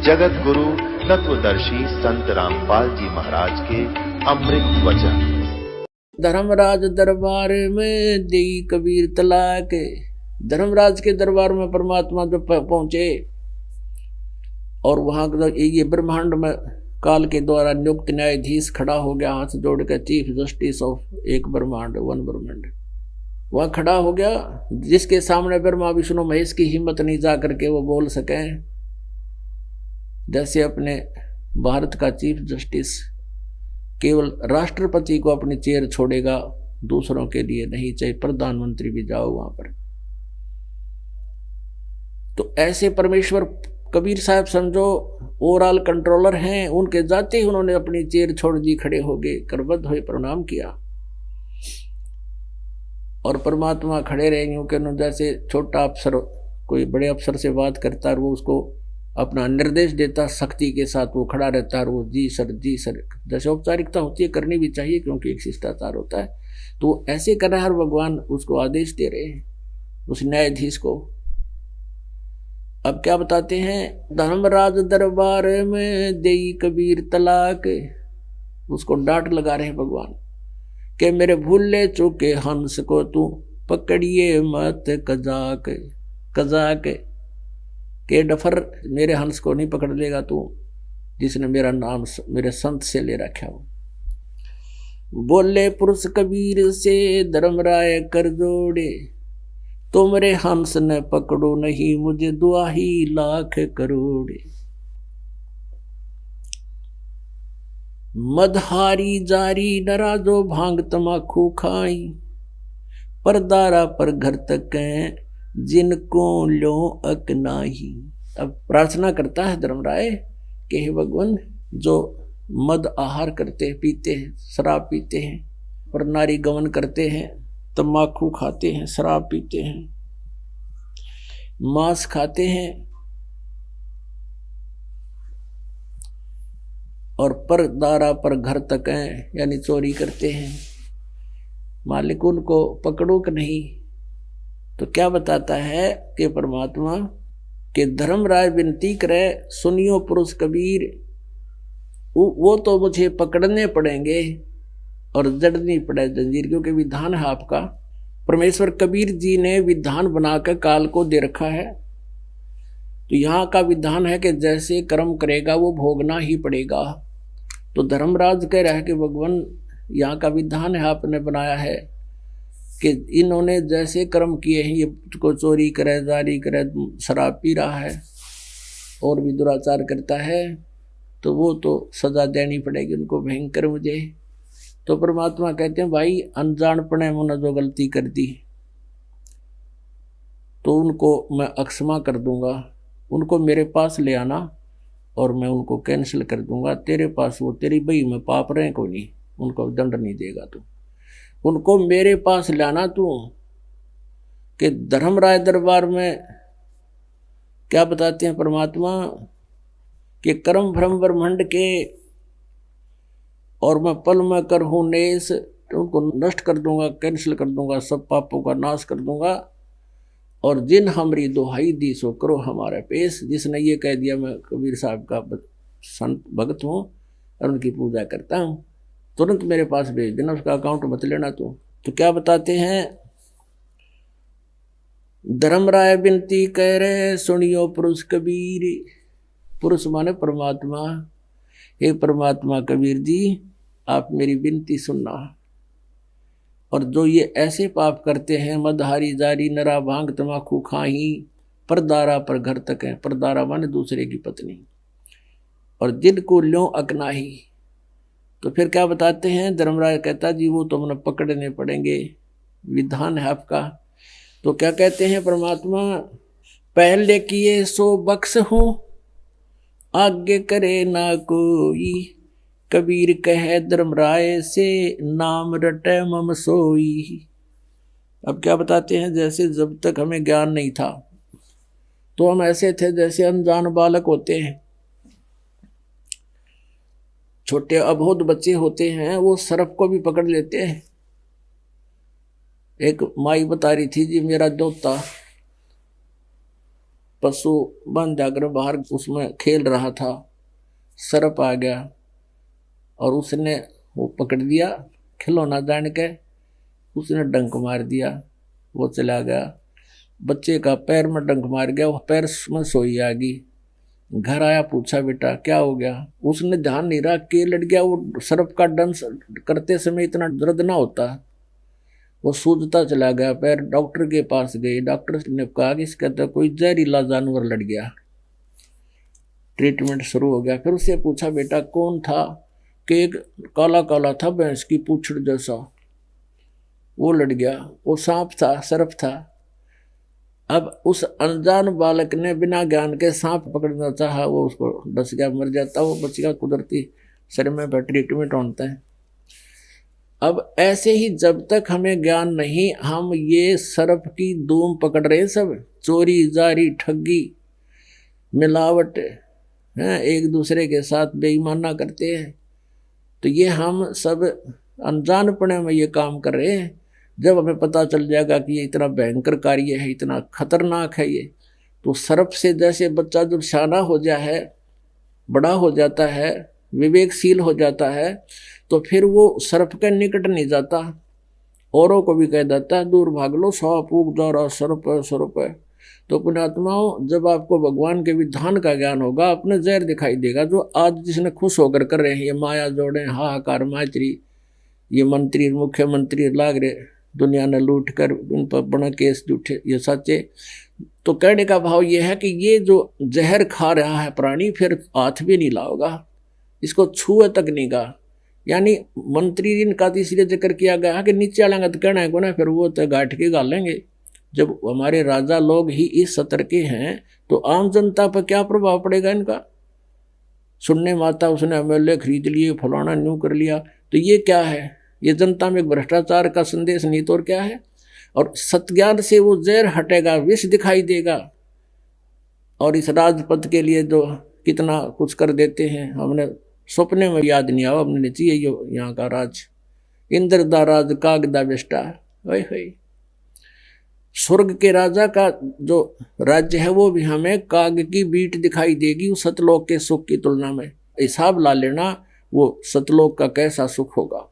जगत गुरु तत्वदर्शी संत रामपाल जी महाराज के अमृत वचन। धर्मराज दरबार में देई कबीर तलाक। धर्मराज के दरबार में परमात्मा जब पहुंचे और वहां ये ब्रह्मांड में काल के द्वारा नियुक्त न्यायाधीश खड़ा हो गया, हाथ जोड़ कर, चीफ जस्टिस ऑफ एक ब्रह्मांड, वन ब्रह्मांड, वह खड़ा हो गया, जिसके सामने ब्रह्मा विष्णु महेश की हिम्मत नहीं जा करके वो बोल सके। जैसे अपने भारत का चीफ जस्टिस केवल राष्ट्रपति को अपनी चेयर छोड़ेगा, दूसरों के लिए नहीं, चाहे प्रधानमंत्री भी जाओ वहां पर। तो ऐसे परमेश्वर कबीर साहब समझो ओवरऑल कंट्रोलर हैं, उनके जाते ही उन्होंने अपनी चेयर छोड़ दी, खड़े हो गए, करबद्ध हुए, प्रणाम किया और परमात्मा खड़े रहे यूं कि जैसे छोटा अफसर कोई बड़े अफसर से बात करता है, वो उसको अपना निर्देश देता, शक्ति के साथ वो खड़ा रहता है, वो जी सर जैसे औपचारिकता होती है करनी भी चाहिए क्योंकि एक शिष्टाचार होता है, तो ऐसे कर रहा है, भगवान उसको आदेश दे रहे हैं उस न्यायाधीश को। अब क्या बताते हैं, धर्मराज दरबार में देई कबीर तलाक, उसको डांट लगा रहे हैं भगवान कि मेरे भूले चूके हंस को तू पकड़िए मत कजाक, कजाक के डफर, मेरे हंस को नहीं पकड़ लेगा तू, जिसने मेरा नाम मेरे संत से ले रखा हो। बोले पुरुष कबीर से धर्मराय कर जोड़े, तुमरे हंस न पकड़ो नहीं मुझे दुआही लाख करोड़े। मदहारी जारी नरा जो भांग तमाखू खाई, परदारा पर घर तक जिनको लो अकनाही। अब प्रार्थना करता है धर्मराय कि हे भगवान, जो मद आहार करते पीते हैं, शराब पीते हैं और नारी गमन करते हैं, तम्बाकू खाते हैं, शराब पीते हैं, मांस खाते हैं और परदारा पर घर तक हैं, यानी चोरी करते हैं, मालिक उनको पकड़ो कि नहीं। तो क्या बताता है कि परमात्मा के धर्मराय विनती करे, सुनियो पुरुष कबीर, वो तो मुझे पकड़ने पड़ेंगे और जड़नी पड़े जंजीर, क्योंकि विधान है आपका। परमेश्वर कबीर जी ने विधान बनाकर काल को दे रखा है, तो यहाँ का विधान है कि जैसे कर्म करेगा वो भोगना ही पड़ेगा। तो धर्मराज कह रहा है कि भगवान, यहाँ का विधान है, आपने बनाया है कि इन्होंने जैसे कर्म किए हैं, ये को चोरी करे, जारी करे, शराब पी रहा है और भी दुराचार करता है, तो वो तो सजा देनी पड़ेगी उनको भयंकर मुझे। तो परमात्मा कहते हैं भाई, अनजानपने मुझे जो गलती कर दी तो उनको मैं अक्षमा कर दूंगा, उनको मेरे पास ले आना और मैं उनको कैंसिल कर दूंगा तेरे पास। वो तेरी बही में पाप रहे को नहीं, उनको दंड नहीं देगा तू, उनको मेरे पास लाना तू। कि धर्मराय दरबार में क्या बताते हैं परमात्मा कि कर्म भ्रम ब्रह्मांड के और मैं पल में कर हूँ नेस, तो उनको नष्ट कर दूंगा, कैंसिल कर दूंगा, सब पापों का नाश कर दूंगा। और जिन हमारी दोहाई दी सो करो हमारा पेश, जिसने ये कह दिया मैं कबीर साहब का संत भक्त हूँ और उनकी पूजा करता हूँ, तुरंत मेरे पास भेज देना, उसका अकाउंट मत लेना तू। तो क्या बताते हैं, धर्मराय विनती कह रहे, सुनियो पुरुष कबीर, पुरुष माने परमात्मा, हे परमात्मा कबीर जी आप मेरी विनती सुनना। और जो ये ऐसे पाप करते हैं, मदहारी जारी नरा भांग तमाकू खाही, परदारा पर घर तक है, परदारा माने दूसरे की पत्नी, और जिनको ल्यों अकनाही। तो फिर क्या बताते हैं, धर्मराज कहता जी वो तो हमें पकड़ने पड़ेंगे, विधान है आपका। तो क्या कहते हैं परमात्मा, पहले किए सो बख्श हूँ आगे करे ना कोई, कबीर कहे धर्मराय से नाम रटे मम सोई। अब क्या बताते हैं, जैसे जब तक हमें ज्ञान नहीं था तो हम ऐसे थे जैसे अनजान बालक होते हैं, छोटे अबोध बच्चे होते हैं, वो सर्प को भी पकड़ लेते हैं। एक माई बता रही थी जी, मेरा दोता पशु बन जाकर बाहर उसमें खेल रहा था, सर्प आ गया और उसने वो पकड़ दिया, खिलौना जान के उसने डंक मार दिया, वो चला गया। बच्चे का पैर में डंक मार गया, वो पैर में सोई आ गई। घर आया, पूछा बेटा क्या हो गया? उसने ध्यान नहीं रहा कि लड़ गया। वो सर्प का डंस करते समय इतना दर्द ना होता, वो सूजता चला गया पैर। डॉक्टर के पास गए, डॉक्टर ने कहा कि इसका तो कोई जहरीला जानवर लड़ गया। ट्रीटमेंट शुरू हो गया। फिर उससे पूछा बेटा कौन था? कि एक काला काला था, भैंस की पूंछड़ जैसा, वो लड़ गया। वो सांप था, सर्प था। अब उस अनजान बालक ने बिना ज्ञान के सांप पकड़ना चाहा, वो उसको डस गया, मर जाता, वो बच गया। कुदरती शरीर में ट्रीटमेंट होता है। अब ऐसे ही जब तक हमें ज्ञान नहीं, हम ये सर्प की धूम पकड़ रहे हैं, सब चोरी जारी ठगी मिलावट है, एक दूसरे के साथ बेईमाना करते हैं। तो ये हम सब अनजानपने में ये काम कर रहे हैं। जब हमें पता चल जाएगा कि ये इतना भयंकर कार्य है, इतना खतरनाक है ये, तो सर्प से जैसे बच्चा जब शाना हो जाता है, बड़ा हो जाता है, विवेकशील हो जाता है, तो फिर वो सर्प के निकट नहीं जाता, औरों को भी कह देता है दूर भाग लो, सांप उग जा रहा, सर्प है, सर्प है। तो पुण्यात्माओं, जब आपको भगवान के विधान का ज्ञान होगा, अपने जहर दिखाई देगा। जो आज जिसने खुश होकर कर रहे हैं ये माया जोड़े, हाहाकार माचरी, ये मंत्री मुख्यमंत्री लाग रहे, दुनिया ने लूट कर उन पर बड़ा केस उठे, ये सच्चे। तो कहने का भाव ये है कि ये जो जहर खा रहा है प्राणी, फिर हाथ भी नहीं लाओगा, इसको छुए तक नहीं गा। यानी मंत्री इनका तो इसलिए जिक्र किया गया है कि नीचे वालेंगे तो कहना है को ना, फिर वो तो गांठ के गालेंगे। जब हमारे राजा लोग ही इस सतर के हैं, तो आम जनता पर क्या प्रभाव पड़ेगा इनका? सुनने माता उसने एमएलए खरीद लिए, फलाना न्यू कर लिया, तो ये क्या है? ये जनता में एक भ्रष्टाचार का संदेश नहीं तो और क्या है? और सत्ज्ञान से वो जहर हटेगा, विष दिखाई देगा। और इस राजपद के लिए जो कितना कुछ कर देते हैं, हमने सपने में याद नहीं आवा, हमने चाहिए यहाँ का राज, इंद्र दा राज कागदा बेस्टा, वही स्वर्ग के राजा का जो राज्य है वो भी हमें काग की बीट दिखाई देगी उस सतलोक के सुख की तुलना में। हिसाब ला लेना वो सतलोक का कैसा सुख होगा।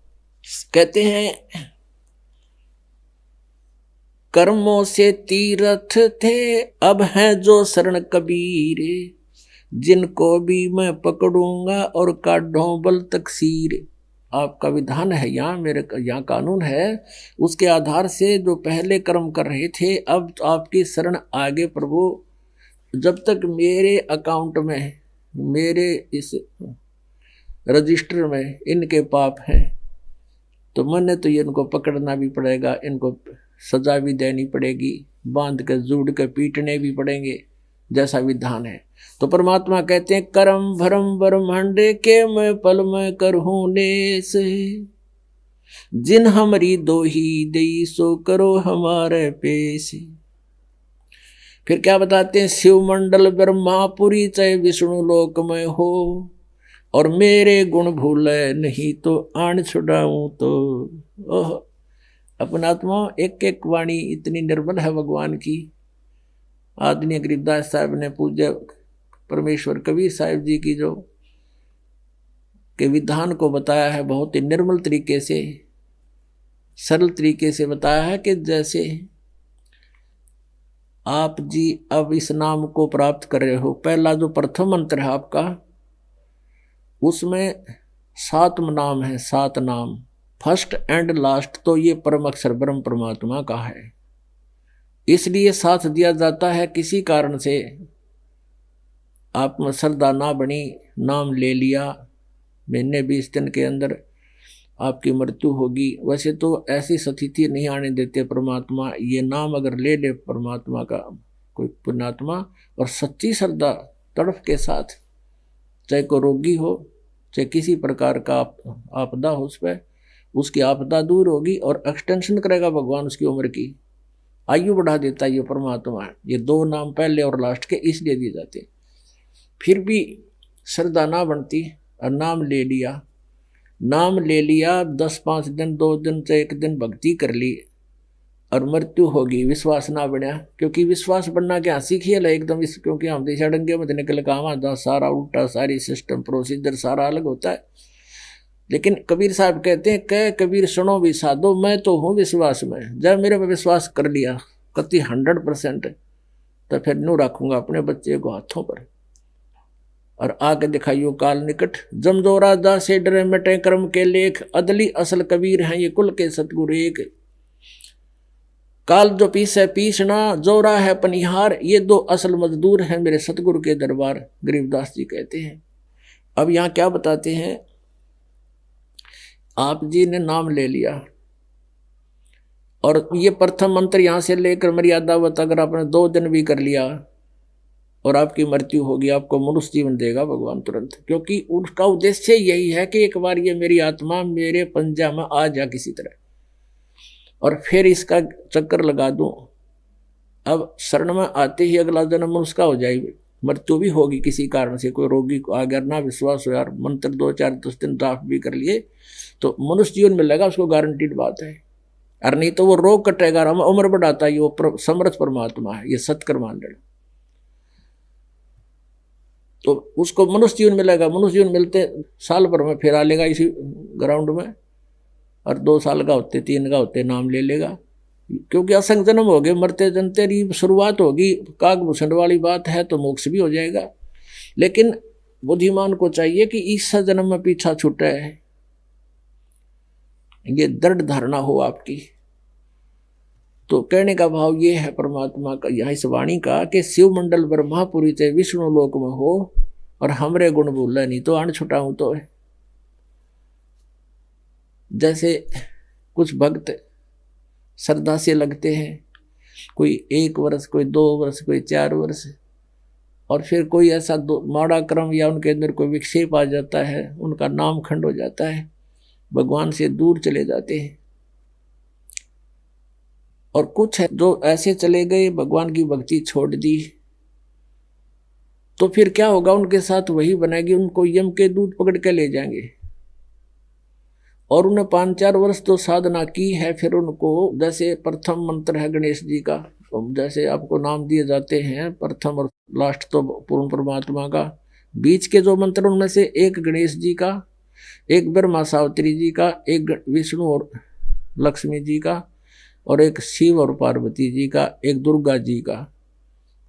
कहते हैं कर्मों से तीर्थ थे, अब हैं जो शरण कबीर, जिनको भी मैं पकड़ूंगा और काढूं बल तकसीर। आपका विधान है यहाँ, मेरे यहाँ कानून है, उसके आधार से जो पहले कर्म कर रहे थे, अब आपकी शरण आगे प्रभु। जब तक मेरे अकाउंट में, मेरे इस रजिस्टर में इनके पाप हैं, तो मैंने तो ये इनको पकड़ना भी पड़ेगा, इनको सजा भी देनी पड़ेगी, बांध कर जूड़ कर पीटने भी पड़ेंगे, जैसा विधान है। तो परमात्मा कहते हैं करम भरम ब्रह्मांड के मैं पल में करहूं नेस, जिन हमरी दोही दई सो करो हमारे पेश। फिर क्या बताते हैं, शिव मंडल ब्रह्मापुरी चाहे विष्णु लोक में हो, और मेरे गुण भूले नहीं तो आन छुड़ाऊं तो। ओह अपनात्मा, एक एक वाणी इतनी निर्मल है भगवान की। आदरणीय गरीबदास साहब ने पूज्य परमेश्वर कबीर साहिब जी की जो के विधान को बताया है, बहुत ही निर्मल तरीके से, सरल तरीके से बताया है कि जैसे आप जी अब इस नाम को प्राप्त कर रहे हो, पहला जो प्रथम मंत्र है आपका, उसमें 7 नाम है, 7 नाम, फर्स्ट एंड लास्ट तो ये परम अक्षर ब्रह्म परमात्मा का है। इसलिए साथ दिया जाता है, किसी कारण से आप में श्रद्धा ना बनी, नाम ले लिया, महीने 20 दिन के अंदर आपकी मृत्यु होगी। वैसे तो ऐसी स्थिति नहीं आने देते परमात्मा, ये नाम अगर ले ले परमात्मा का कोई पुण्यात्मा, और सच्ची श्रद्धा तड़फ के साथ, चाहे को रोगी हो, चाहे किसी प्रकार का आपदा हो, उस पर उसकी आपदा दूर होगी और एक्सटेंशन करेगा भगवान उसकी उम्र की, आयु बढ़ा देता है ये परमात्मा। ये 2 नाम पहले और लास्ट के इसलिए दिए जाते। फिर भी श्रद्धा ना बनती और नाम ले लिया, नाम ले लिया, 10-5 दिन 2 दिन से 1 दिन भक्ति कर ली, और मृत्यु होगी, विश्वास ना बनया, क्योंकि विश्वास बनना क्या हंसी खेल है एकदम इस, क्योंकि हम दिशा डंगे में निकल काम सारा उल्टा, सारी सिस्टम प्रोसीजर सारा अलग होता है। लेकिन कबीर साहब कहते हैं, कह कबीर सुनो भी साधो, मैं तो हूँ विश्वास में, जब मेरे पे विश्वास कर लिया कति 100%, तो फिर न्यू रखूंगा अपने बच्चे को हाथों पर। और आके दिखाइयो काल निकट, जमदोरा दा से डरे मिटे कर्म के लेख, अदली असल कबीर हैं ये कुल के सतगुरु एक। काल जो पीसे पीसना, जोरा है पनिहार, ये दो असल मजदूर हैं मेरे सतगुरु के दरबार, गरीबदास जी कहते हैं। अब यहाँ क्या बताते हैं, आप जी ने नाम ले लिया और ये प्रथम मंत्र यहां से लेकर मर्यादावत अगर आपने 2 दिन भी कर लिया और आपकी मृत्यु होगी, आपको मनुष्य जीवन देगा भगवान तुरंत, क्योंकि उसका उद्देश्य यही है कि एक बार ये मेरी आत्मा मेरे पंजा में आ जा किसी तरह, और फिर इसका चक्कर लगा दूं। अब शरण में आते ही अगला जन्म उसका हो जाएगी, मृत्यु भी होगी किसी कारण से, कोई रोगी को अगर ना विश्वास हो यार, मंत्र 2-4-10 दिन दाफ भी कर लिए तो मनुष्य जीवन मिलेगा, उसको गारंटीड बात है। और नहीं तो वो रोग कटेगा, उम्र बढ़ाता है, वो समर्थ परमात्मा है, ये सत्कर मान लेना, तो उसको मनुष्य जीवन मिलेगा। मनुष्य जीवन मिलते साल भर में फिर आ लेगा इसी ग्राउंड में, और 2 साल का होते 3 का होते नाम ले लेगा, क्योंकि असंग जन्म हो गए, मरते जनते की शुरुआत होगी, कागभूषण वाली बात है तो मोक्ष भी हो जाएगा। लेकिन बुद्धिमान को चाहिए कि इस जन्म में पीछा छूटे है, ये दृढ़ धारणा हो आपकी। तो कहने का भाव ये है परमात्मा का यहाँ इस वाणी का कि शिव मंडल ब्रह्मापुरी ते विष्णु लोक में हो और हमरे गुण भूल नहीं तो अण छुटा हूं तो है। जैसे कुछ भक्त श्रद्धा से लगते हैं, कोई 1 वर्ष, कोई 2 वर्ष, कोई 4 वर्ष, और फिर कोई ऐसा माड़ा क्रम या उनके अंदर कोई विक्षेप आ जाता है, उनका नाम खंड हो जाता है, भगवान से दूर चले जाते हैं। और कुछ है जो ऐसे चले गए, भगवान की भक्ति छोड़ दी, तो फिर क्या होगा, उनके साथ वही बनेगी, उनको यम के दूत पकड़ के ले जाएंगे। और उन्हें 5-4 वर्ष तो साधना की है, फिर उनको जैसे प्रथम मंत्र है गणेश जी का, जैसे आपको नाम दिए जाते हैं प्रथम और लास्ट तो पूर्ण परमात्मा का, बीच के जो मंत्र उनमें से एक गणेश जी का, एक ब्रह्मा सावित्री जी का, एक विष्णु और लक्ष्मी जी का, और एक शिव और पार्वती जी का, एक दुर्गा जी का,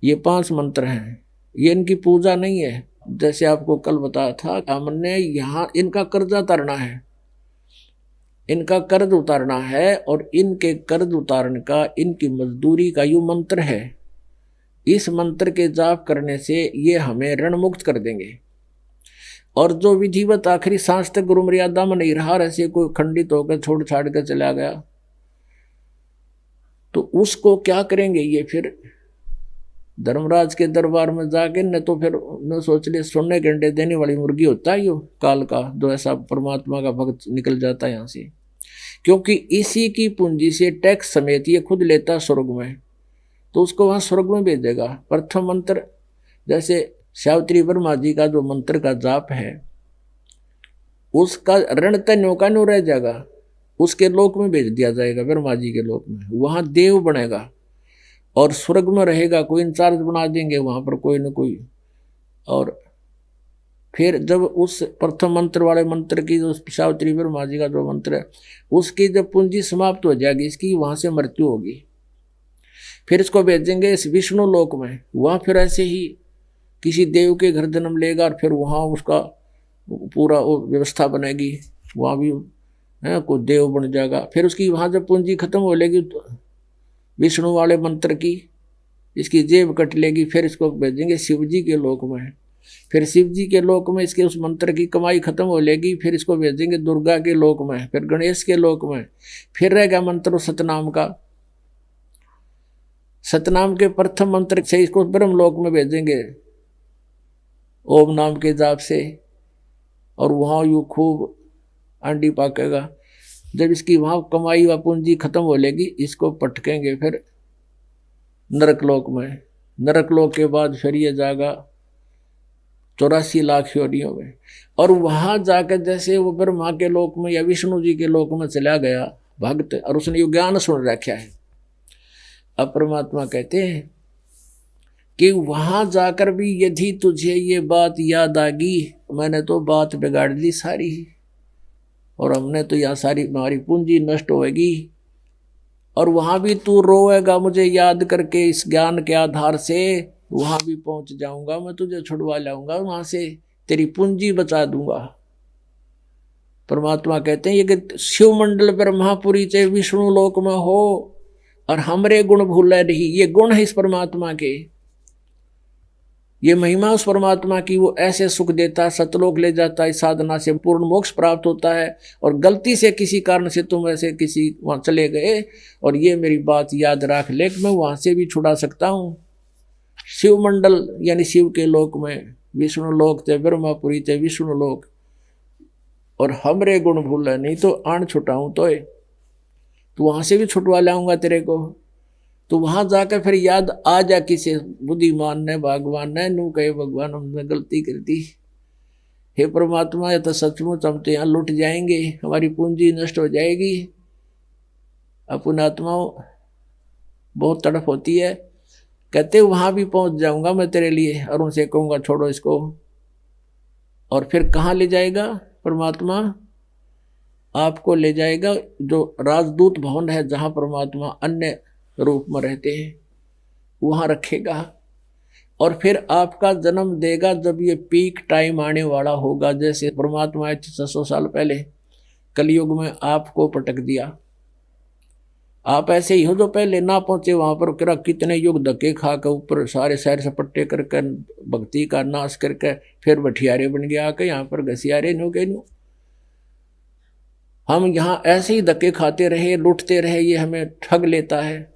ये 5 मंत्र हैं। ये इनकी पूजा नहीं है, जैसे आपको कल बताया था, हमने यहाँ इनका कर्जा उतारना है, इनका कर्ज उतारना है, और इनके कर्ज उतारने का, इनकी मजदूरी का यो मंत्र है। इस मंत्र के जाप करने से ये हमें ऋण मुक्त कर देंगे। और जो विधिवत आखिरी सांस तक गुरु मर्यादा में नहीं रहा, ऐसे कोई खंडित होकर छोड़ छाड़ कर चला गया, तो उसको क्या करेंगे, ये फिर धर्मराज के दरबार में जाके न तो फिर न सोच ले सोने के अंडे देने वाली मुर्गी होता है यो काल का, जो ऐसा परमात्मा का भक्त निकल जाता है यहाँ से, क्योंकि इसी की पूंजी से टैक्स समेत ये खुद लेता स्वर्ग में, तो उसको वहाँ स्वर्ग में भेजेगा। प्रथम मंत्र जैसे सावित्री ब्रह्मा जी का जो मंत्र का जाप है, उसका ऋण तन्यों का न्यू रह जाएगा, उसके लोक में भेज दिया जाएगा, ब्रह्मा जी के लोक में, वहाँ देव बनेगा और स्वर्ग में रहेगा, कोई इंचार्ज बना देंगे वहाँ पर कोई न कोई। और फिर जब उस प्रथम मंत्र वाले मंत्र की जो सावित्री ब्रह्मा जी का जो मंत्र है, उसकी जब पूंजी समाप्त हो जाएगी, इसकी वहाँ से मृत्यु होगी, फिर इसको भेजेंगे इस विष्णु लोक में, वहाँ फिर ऐसे ही किसी देव के घर जन्म लेगा, और फिर वहाँ उसका पूरा व्यवस्था बनेगी, वहाँ भी है कोई देव बन जाएगा। फिर उसकी वहाँ जब पूंजी खत्म हो लेगी तो विष्णु वाले मंत्र की इसकी जेब कट लेगी, फिर इसको भेजेंगे शिव जी के लोक में, फिर शिव जी के लोक में इसके उस मंत्र की कमाई खत्म हो लेगी, फिर इसको भेजेंगे दुर्गा के लोक में, फिर गणेश के लोक में, फिर रहेगा मंत्र सतनाम का, सतनाम के प्रथम मंत्र से इसको ब्रह्म लोक में भेजेंगे ओम नाम के जाप से, और वहाँ यू खूब अंडी पाकेगा। जब इसकी वहाँ कमाई व पूंजी खत्म हो लेगी, इसको पटकेंगे फिर नरक लोक में, नरक लोक के बाद फिर ये जाएगा 84 लाख योनियों में, और वहाँ जाकर जैसे वो ब्रह्मा के लोक में या विष्णु जी के लोक में चला गया भक्त, और उसने ये ज्ञान सुन रखा है, अब परमात्मा कहते हैं कि वहां जाकर भी यदि तुझे ये बात याद आ गई, मैंने तो बात बिगाड़ दी सारी, और हमने तो यहाँ सारी हमारी पूंजी नष्ट होगी, और वहां भी तू रोएगा मुझे याद करके इस ज्ञान के आधार से, वहां भी पहुंच जाऊंगा मैं, तुझे छुड़वा लाऊंगा वहां से, तेरी पूंजी बचा दूंगा। परमात्मा कहते हैं ये कि शिव मंडल ब्रह्मापुरी चे विष्णु लोक में हो और हमरे गुण भूले नहीं, ये गुण है इस परमात्मा के, ये महिमा उस परमात्मा की, वो ऐसे सुख देता है, सतलोक ले जाता है, साधना से पूर्ण मोक्ष प्राप्त होता है। और गलती से किसी कारण से तुम ऐसे किसी वहां चले गए और ये मेरी बात याद रख ले, मैं वहां से भी छुड़ा सकता हूँ। शिव मंडल यानी शिव के लोक में, विष्णु लोक थे ब्रह्मापुरी थे विष्णु लोक, और हमरे गुण भूल नहीं तो आण छुटाऊं तो वहां से भी छुटवा लाऊंगा तेरे को। तो वहां जाकर फिर याद आ जा किसे बुद्धिमान ने भगवान ने नू कहे भगवान हमने गलती कर दी, हे परमात्मा ये तो सचमुच हम तो यहाँ लुट जाएंगे, हमारी पूंजी नष्ट हो जाएगी। अपन आत्माओं बहुत तड़प होती है, कहते वहां भी पहुंच जाऊंगा मैं तेरे लिए, और उनसे कहूंगा छोड़ो इसको। और फिर कहाँ ले जाएगा परमात्मा? आपको ले जाएगा जो राजदूत भवन है जहां परमात्मा अन्य रूप में रहते हैं, वहां रखेगा। और फिर आपका जन्म देगा जब ये पीक टाइम आने वाला होगा, जैसे परमात्मा 600 साल पहले कलयुग में आपको पटक दिया। आप ऐसे ही हो जो पहले ना पहुंचे वहां पर, करा कितने युग धक्के खा कर ऊपर सारे शहर सपट्टे करके भक्ति का नाश करके फिर बठियारे बन गया आके यहाँ पर घसियारे नो के नो। हम यहाँ ऐसे ही धक्के खाते रहे, लूटते रहे, ये हमें ठग लेता है।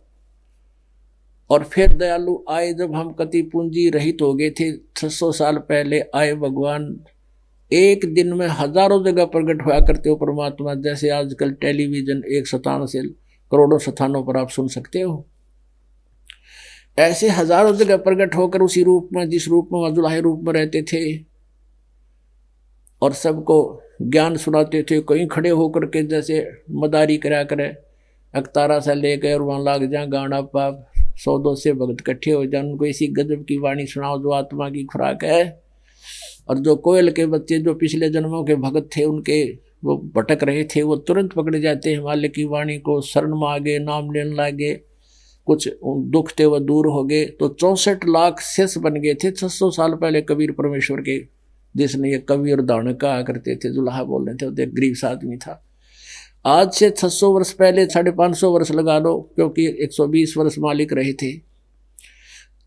और फिर दयालु आए जब हम कति पूंजी रहित हो गए थे, 600 साल पहले आए भगवान, एक दिन में हजारों जगह प्रकट हुआ करते हो परमात्मा, जैसे आजकल टेलीविजन एक स्थान से करोड़ों स्थानों पर आप सुन सकते हो। ऐसे हजारों जगह प्रकट होकर उसी रूप में, जिस रूप में मजुलाहे रूप में रहते थे, और सबको ज्ञान सुनाते थे। कहीं खड़े होकर के जैसे मदारी करा करे, अकतारा से ले गए और वहाँ लाग जा गाना पाप, 100-200 से भगत इकट्ठे हो जाए, उनको इसी गजब की वाणी सुनाओ जो आत्मा की खुराक है। और जो कोयल के बच्चे जो पिछले जन्मों के भगत थे, उनके वो भटक रहे थे, वो तुरंत पकड़े जाते हैं हिमालय की वाणी को, शरण में आ गए, नाम लेने लगे, कुछ दुख थे वो दूर हो गए। तो 64 लाख शेष बन गए थे 600 साल पहले कबीर परमेश्वर के, जिसने ये कवि और दान कहा करते थे, जुलाहा बोल रहे थे, वो एक गरीब आदमी था। आज से 600 वर्ष पहले 550 वर्ष लगा लो, क्योंकि 120 वर्ष मालिक रहे थे।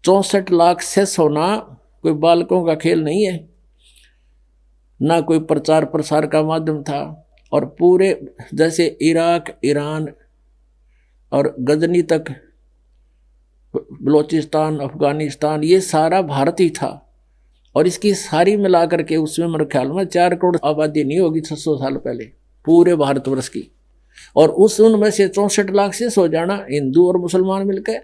64 लाख शेष होना कोई बालकों का खेल नहीं है, ना कोई प्रचार प्रसार का माध्यम था। और पूरे जैसे इराक, ईरान और गजनी तक, बलोचिस्तान, अफगानिस्तान, ये सारा भारत ही था। और इसकी सारी मिलाकर के उसमें मेरे ख्याल में 4 करोड़ आबादी नहीं होगी 600 साल पहले पूरे भारतवर्ष की। और उस उनमें से 64 लाख से हो जाना हिंदू और मुसलमान मिलकर,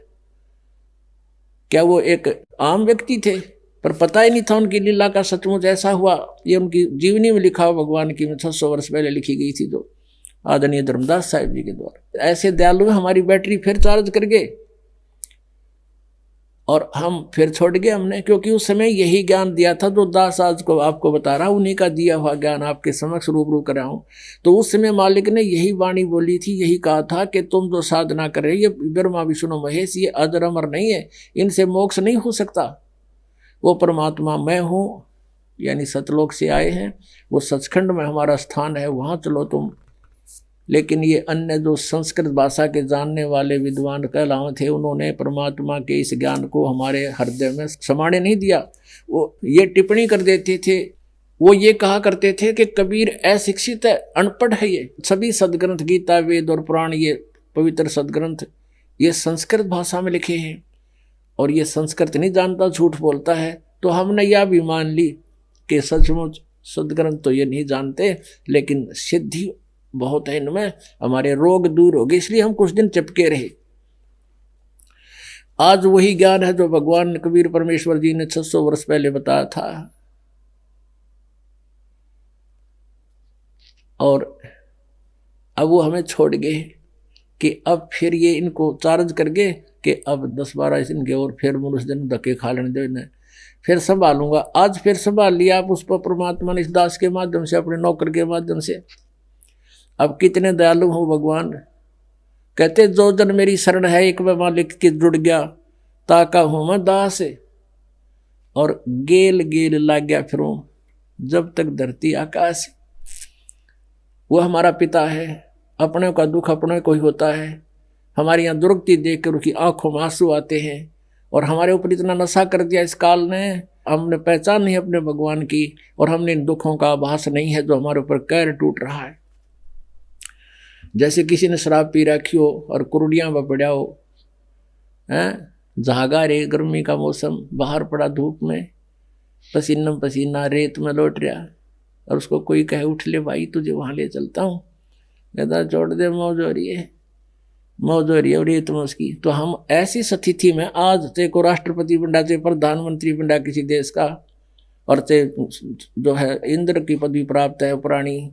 क्या वो एक आम व्यक्ति थे? पर पता ही नहीं था उनकी लीला का सचमुच ऐसा हुआ। ये उनकी जीवनी में लिखा हुआ भगवान की, 600 वर्ष पहले लिखी गई थी, जो आदरणीय धर्मदास साहिब जी के द्वारा। ऐसे दयालु हमारी बैटरी फिर चार्ज कर गए और हम फिर छोड़ गए हमने, क्योंकि उस समय यही ज्ञान दिया था जो दास आज को आपको बता रहा हूं, उन्हीं का दिया हुआ ज्ञान आपके समक्ष रूबरू कर रहा हूं। तो उस समय मालिक ने यही वाणी बोली थी, यही कहा था कि तुम जो साधना कर रहे, ये ब्रह्मा विष्णु महेश, ये अजर अमर नहीं है, इनसे मोक्ष नहीं हो सकता। वो परमात्मा मैं हूँ, यानी सतलोक से आए हैं, वो सचखंड में हमारा स्थान है, वहाँ चलो तुम। लेकिन ये अन्य जो संस्कृत भाषा के जानने वाले विद्वान कहलाए थे, उन्होंने परमात्मा के इस ज्ञान को हमारे हृदय में समाने नहीं दिया। वो ये टिप्पणी कर देते थे, वो ये कहा करते थे कि कबीर अशिक्षित है, अनपढ़ है, ये सभी सदग्रंथ गीता, वेद और पुराण, ये पवित्र सदग्रंथ ये संस्कृत भाषा में लिखे हैं, और ये संस्कृत नहीं जानता, झूठ बोलता है। तो हमने यह भी मान ली कि सचमुच सदग्रंथ तो ये नहीं जानते, लेकिन सिद्धि बहुत है इनमें, हमारे रोग दूर हो गए, इसलिए हम कुछ दिन चिपके रहे। आज वही ज्ञान है जो भगवान कबीर परमेश्वर जी ने 600 वर्ष पहले बताया था। और अब वो हमें छोड़ गए, कि अब फिर ये इनको चार्ज करके कि अब 10-12 इनके और फिर मनुष्य दिन धक्के खा लेने दो इन्हें, फिर संभालूंगा। आज फिर संभाल लिया आप उस पर परमात्मा ने इस दास के माध्यम से, अपने नौकर के माध्यम से। अब कितने दयालु हो भगवान। कहते जो जन मेरी शरण है एक मैं मालिक के जुड़ गया, ताका हूं मैं दास और गेल गेल लाग गया फिरूं जब तक धरती आकाश। वो हमारा पिता है, अपने का दुख अपने को ही होता है। हमारी यहाँ दुर्गति देखकर उसकी आंखों में आंसू आते हैं और हमारे ऊपर इतना नशा कर दिया इस काल ने, हमने पहचान नहीं अपने भगवान की और हमने इन दुखों का आभास नहीं है जो हमारे ऊपर कहर टूट रहा है। जैसे किसी ने शराब पी रखी हो और कुरुडियां में पड़ा हो, जहागा रे गर्मी का मौसम, बाहर पड़ा धूप में, पसीना पसीना रेत में लौट रहा और उसको कोई कहे उठ ले भाई तुझे वहां ले चलता हूँ, कहता छोड़ दे मौज हो रही है और रेत में उसकी। तो हम ऐसी स्थिति में आज ते को राष्ट्रपति बना, ते प्रधानमंत्री बना किसी देश का, और ते जो है इंद्र की पदवी प्राप्त है प्राणी।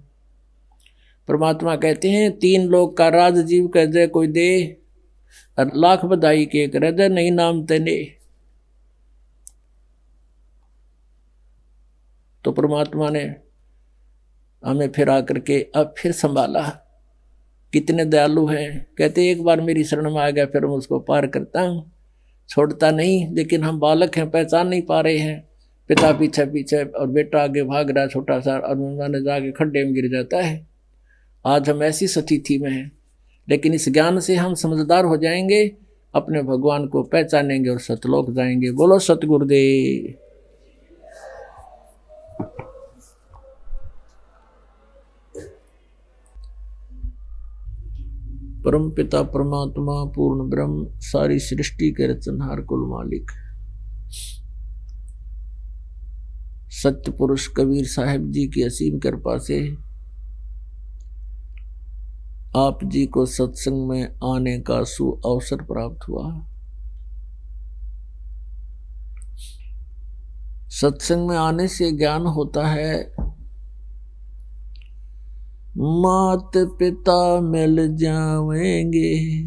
परमात्मा कहते हैं 3 लोक का राज जीव कह दे कोई दे, और लाख बधाई के कर दे नहीं नाम तेने। तो परमात्मा ने हमें फिर आकर के अब फिर संभाला। कितने दयालु हैं। कहते एक बार मेरी शरण में आ गया फिर मैं उसको पार करता हूँ, छोड़ता नहीं। लेकिन हम बालक हैं, पहचान नहीं पा रहे हैं। पिता पीछे पीछे और बेटा आगे भाग रहा छोटा सा, और मैंने जाके खड्डे में गिर जाता है। आज हम ऐसी स्थिति में हैं, लेकिन इस ज्ञान से हम समझदार हो जाएंगे, अपने भगवान को पहचानेंगे और सतलोक जाएंगे। बोलो सतगुरुदेव। परम पिता परमात्मा पूर्ण ब्रह्म सारी सृष्टि के रचनहार कुल मालिक सत्य पुरुष कबीर साहिब जी की असीम कृपा से आप जी को सत्संग में आने का सुअवसर प्राप्त हुआ। सत्संग में आने से ज्ञान होता है। मात पिता मिल जाएंगे,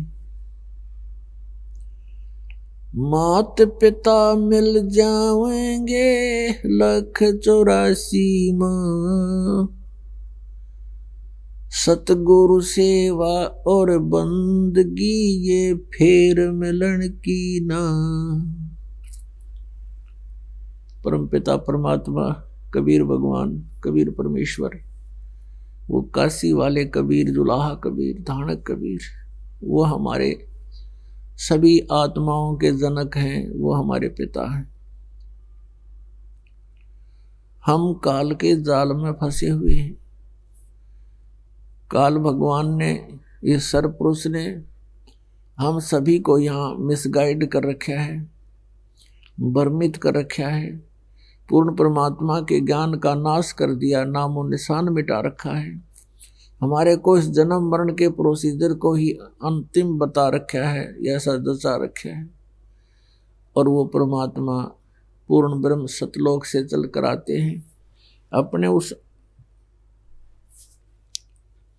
मात पिता मिल जाएंगे, 184 माँ सतगुरु सेवा और बंदगी ये फेर मिलन की ना। परम पिता परमात्मा कबीर भगवान, कबीर परमेश्वर, वो काशी वाले कबीर, जुलाहा कबीर, धानक कबीर, वो हमारे सभी आत्माओं के जनक हैं, वो हमारे पिता हैं। हम काल के जाल में फंसे हुए हैं। काल भगवान ने, इस सरपुरुष ने हम सभी को यहाँ मिसगाइड कर रखा है, भ्रमित कर रखा है, पूर्ण परमात्मा के ज्ञान का नाश कर दिया, नामो निशान मिटा रखा है। हमारे को इस जन्म मरण के प्रोसीजर को ही अंतिम बता रखा है, ऐसा दसा रखा है। और वो परमात्मा पूर्ण ब्रह्म सतलोक से चल कर आते हैं, अपने उस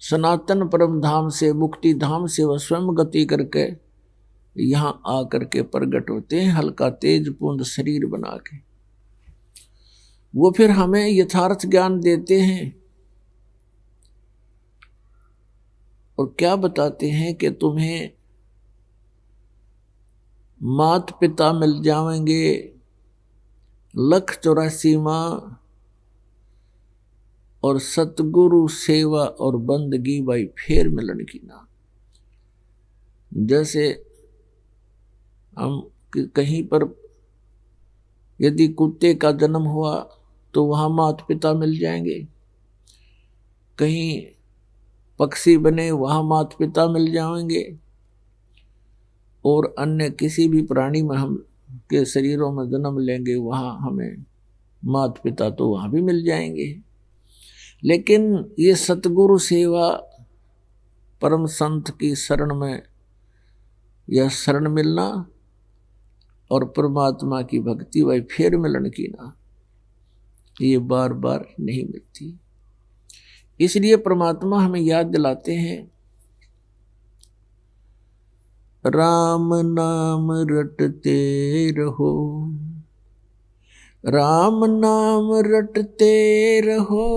सनातन परम धाम से, मुक्ति धाम से वह स्वयं गति करके यहाँ आकर के प्रकट होते हैं, हल्का तेज पूर्ण शरीर बना के। वो फिर हमें यथार्थ ज्ञान देते हैं और क्या बताते हैं कि तुम्हें मात पिता मिल जाएंगे, 184 माँ और सतगुरु सेवा और बंदगी भाई फेर मिलन की ना। जैसे हम कहीं पर यदि कुत्ते का जन्म हुआ तो वहाँ माता पिता मिल जाएंगे, कहीं पक्षी बने वहाँ माता पिता मिल जाएंगे, और अन्य किसी भी प्राणी में हम के शरीरों में जन्म लेंगे वहाँ हमें माता पिता तो वहाँ भी मिल जाएंगे। लेकिन ये सतगुरु सेवा परम संत की शरण में यह शरण मिलना और परमात्मा की भक्ति वही फेर मिलन की ना, ये बार बार नहीं मिलती। इसलिए परमात्मा हमें याद दिलाते हैं राम नाम रटते रहो, राम नाम रटते रहो,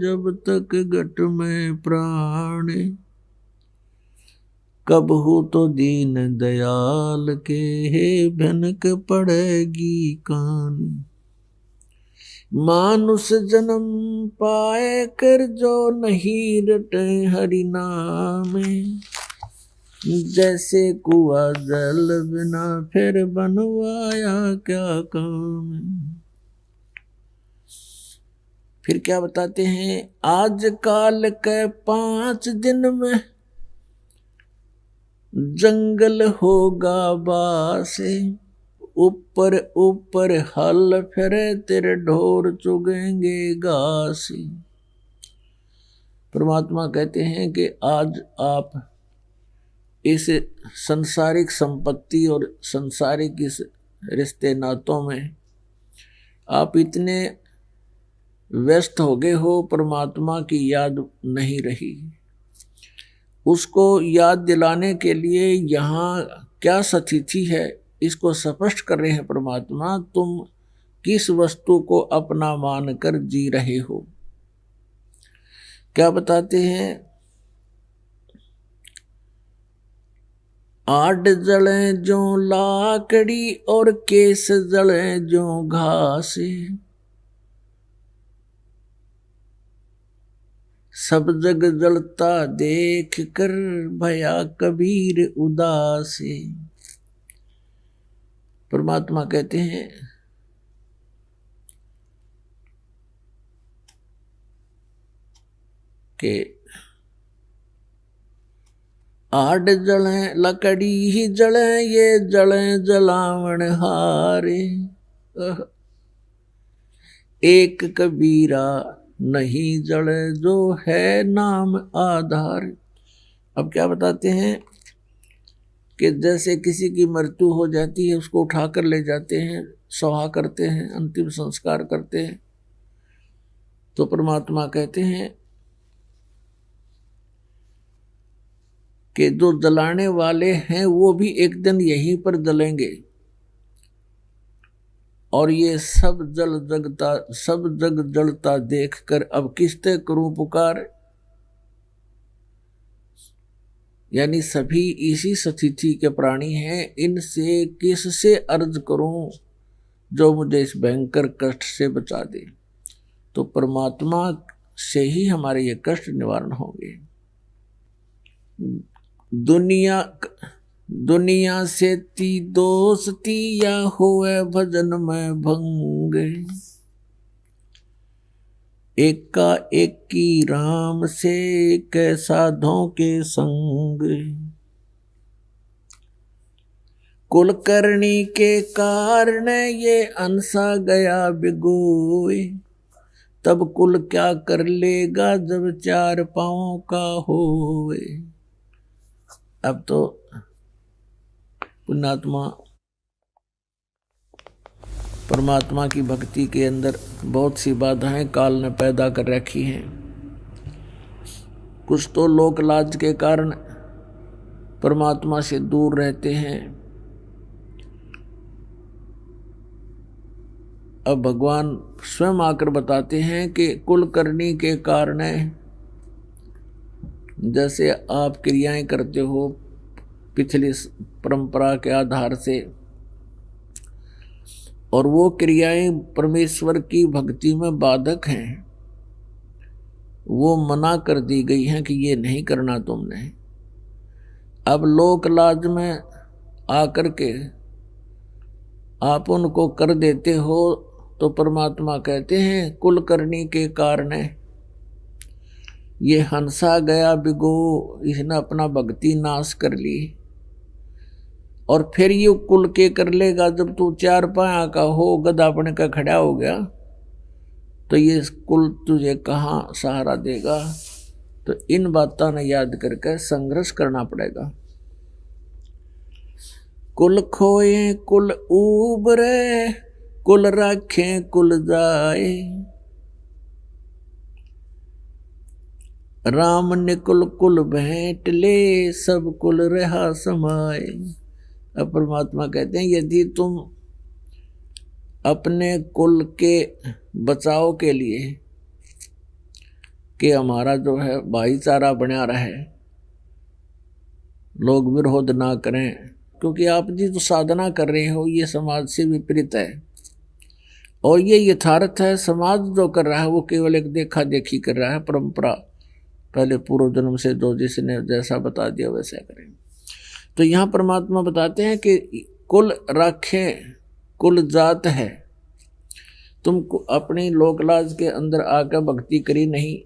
जब तक घट में प्राण, कब हो तो दीन दयाल के भनक पड़ेगी कान। मानुष जन्म पाए कर जो नहीं रटे हरि नाम, जैसे कुआ जल बिना फिर बनवाया क्या काम। फिर क्या बताते हैं, आज काल के 5 दिन में जंगल होगा बासे, ऊपर ऊपर हल फिरे तेरे ढोर चुगेंगे घास। परमात्मा कहते हैं कि आज आप इस संसारिक संपत्ति और संसारिक इस रिश्ते नातों में आप इतने व्यस्त हो गए हो, परमात्मा की याद नहीं रही। उसको याद दिलाने के लिए यहाँ क्या स्थिति है इसको स्पष्ट कर रहे हैं परमात्मा। तुम किस वस्तु को अपना मानकर जी रहे हो। क्या बताते हैं, आड जले जो लाकड़ी और केस जले जो घास, सब जग जलता देख कर भया कबीर उदास। परमात्मा कहते हैं कि आड जले लकड़ी ही जले, ये जले जलावण हारे, एक कबीरा नहीं जले जो है नाम आधार। अब क्या बताते हैं कि जैसे किसी की मृत्यु हो जाती है, उसको उठाकर ले जाते हैं, सौहा करते हैं, अंतिम संस्कार करते हैं, तो परमात्मा कहते हैं कि जो जलाने वाले हैं वो भी एक दिन यहीं पर जलेंगे, और ये सब जग जलता देखकर अब किसते करूं पुकार। यानी सभी इसी स्थिति के प्राणी हैं, इनसे किससे अर्ज करूं जो मुझे इस भयंकर कष्ट से बचा दे। तो परमात्मा से ही हमारे ये कष्ट निवारण होंगे। दुनिया से ती दोस्ती या होए भजन में भंग, एका एकी राम से कैसाधों के संग। कुलकर्णी के कारण ये अंसा गया बिगोए, तब कुल क्या कर लेगा जब 4 पांवों का होए। अब तो पुण्यात्मा परमात्मा की भक्ति के अंदर बहुत सी बाधाएं काल ने पैदा कर रखी हैं। कुछ तो लोक लाज के कारण परमात्मा से दूर रहते हैं। अब भगवान स्वयं आकर बताते हैं कि कुलकर्णी के कारण, जैसे आप क्रियाएं करते हो पिछली परंपरा के आधार से, और वो क्रियाएं परमेश्वर की भक्ति में बाधक हैं, वो मना कर दी गई हैं कि ये नहीं करना तुमने। अब लोक लाज में आकर के आप उनको कर देते हो, तो परमात्मा कहते हैं कुलकर्णी के कारण ये हंसा गया बिगो, इसने अपना भक्ति नाश कर ली। और फिर ये कुल के कर लेगा जब तू 4 पाया का हो, गदापन का खड़ा हो गया, तो ये कुल तुझे कहाँ सहारा देगा। तो इन बातों ने याद करके संघर्ष करना पड़ेगा। कुल खोए कुल उबरे, कुल रखें कुल जाए, राम ने कुल कुल भेंट ले, सब कुल रहा समाए। अब परमात्मा कहते हैं यदि तुम अपने कुल के बचाव के लिए कि हमारा जो है भाईचारा बना रहे, लोग विरोध ना करें, क्योंकि आप जी जो साधना कर रहे हो ये समाज से विपरीत है और ये यथार्थ है। समाज जो कर रहा है वो केवल एक देखा देखी कर रहा है, परंपरा पहले पूर्व जन्म से जो जिसने जैसा बता दिया वैसा करें। तो यहाँ परमात्मा बताते हैं कि कुल राखें, कुल जात है, तुम अपनी लोकलाज के अंदर आकर भक्ति करी नहीं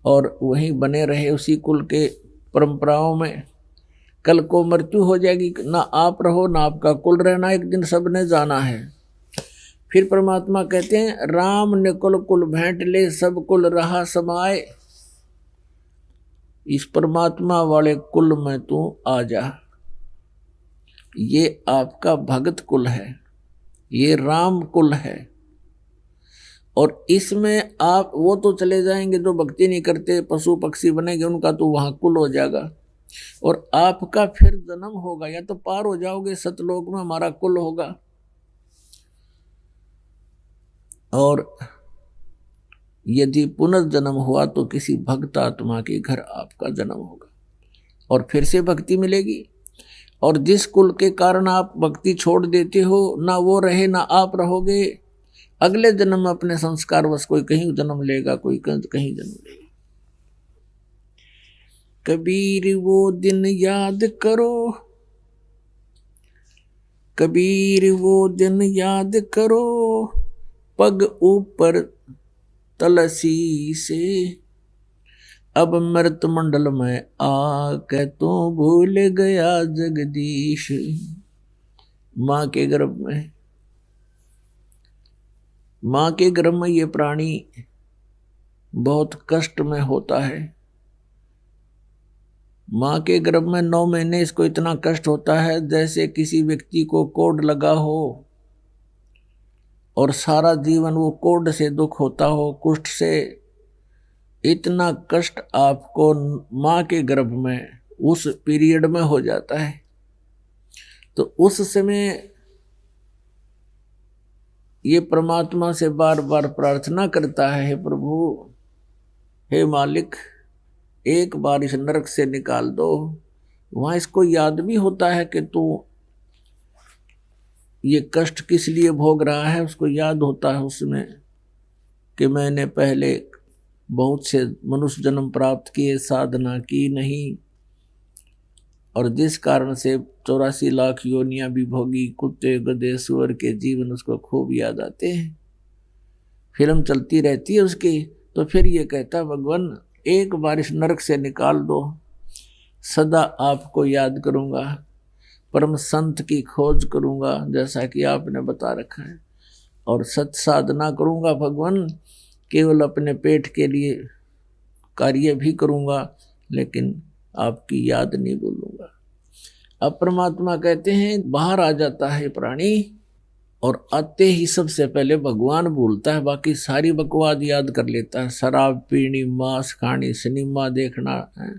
और वहीं बने रहे उसी कुल के परंपराओं में, कल को मृत्यु हो जाएगी, ना आप रहो ना आपका कुल रहना, एक दिन सबने जाना है। फिर परमात्मा कहते हैं राम ने कुल कुल भेंट ले, सब कुल रहा समाए। इस परमात्मा वाले कुल में तू आ जा, ये आपका भगत कुल है, ये राम कुल है। और इसमें आप वो तो चले जाएंगे जो भक्ति नहीं करते, पशु पक्षी बनेंगे, उनका तो वहां कुल हो जाएगा और आपका फिर जन्म होगा, या तो पार हो जाओगे सतलोक में, हमारा कुल होगा, और यदि पुनर्जन्म हुआ तो किसी भक्त आत्मा के घर आपका जन्म होगा और फिर से भक्ति मिलेगी। और जिस कुल के कारण आप भक्ति छोड़ देते हो, ना वो रहे ना आप रहोगे, अगले जन्म में अपने संस्कार वश कोई कहीं जन्म लेगा, कोई कहीं जन्म लेगा। कबीर वो दिन याद करो, कबीर वो दिन याद करो, पग ऊपर तलसी से, अब मृत मंडल में आके तो भूल गया जगदीश। माँ के गर्भ में, माँ के गर्भ में ये प्राणी बहुत कष्ट में होता है। माँ के गर्भ में 9 महीने इसको इतना कष्ट होता है जैसे किसी व्यक्ति को कोढ़ लगा हो और सारा जीवन वो कोढ़ से दुख होता हो, कुष्ठ से। इतना कष्ट आपको माँ के गर्भ में उस पीरियड में हो जाता है। तो उस समय ये परमात्मा से बार बार प्रार्थना करता है, हे प्रभु, हे मालिक, एक बार इस नरक से निकाल दो। वहां इसको याद भी होता है कि तू ये कष्ट किस लिए भोग रहा है, उसको याद होता है उसमें कि मैंने पहले बहुत से मनुष्य जन्म प्राप्त किए, साधना की नहीं, और जिस कारण से 84 लाख योनियां भी भोगी, कुत्ते गधे सुअर के जीवन उसको खूब याद आते हैं, फिल्म चलती रहती है उसकी। तो फिर ये कहता भगवान एक बार इस नरक से निकाल दो, सदा आपको याद करूंगा, परम संत की खोज करूंगा जैसा कि आपने बता रखा है, और सत साधना करूंगा भगवान, केवल अपने पेट के लिए कार्य भी करूंगा लेकिन आपकी याद नहीं भूलूंगा। अब परमात्मा कहते हैं बाहर आ जाता है प्राणी और आते ही सबसे पहले भगवान भूलता है, बाकी सारी बकवाद याद कर लेता है। शराब पीनी, मांस खानी, सिनेमा देखना है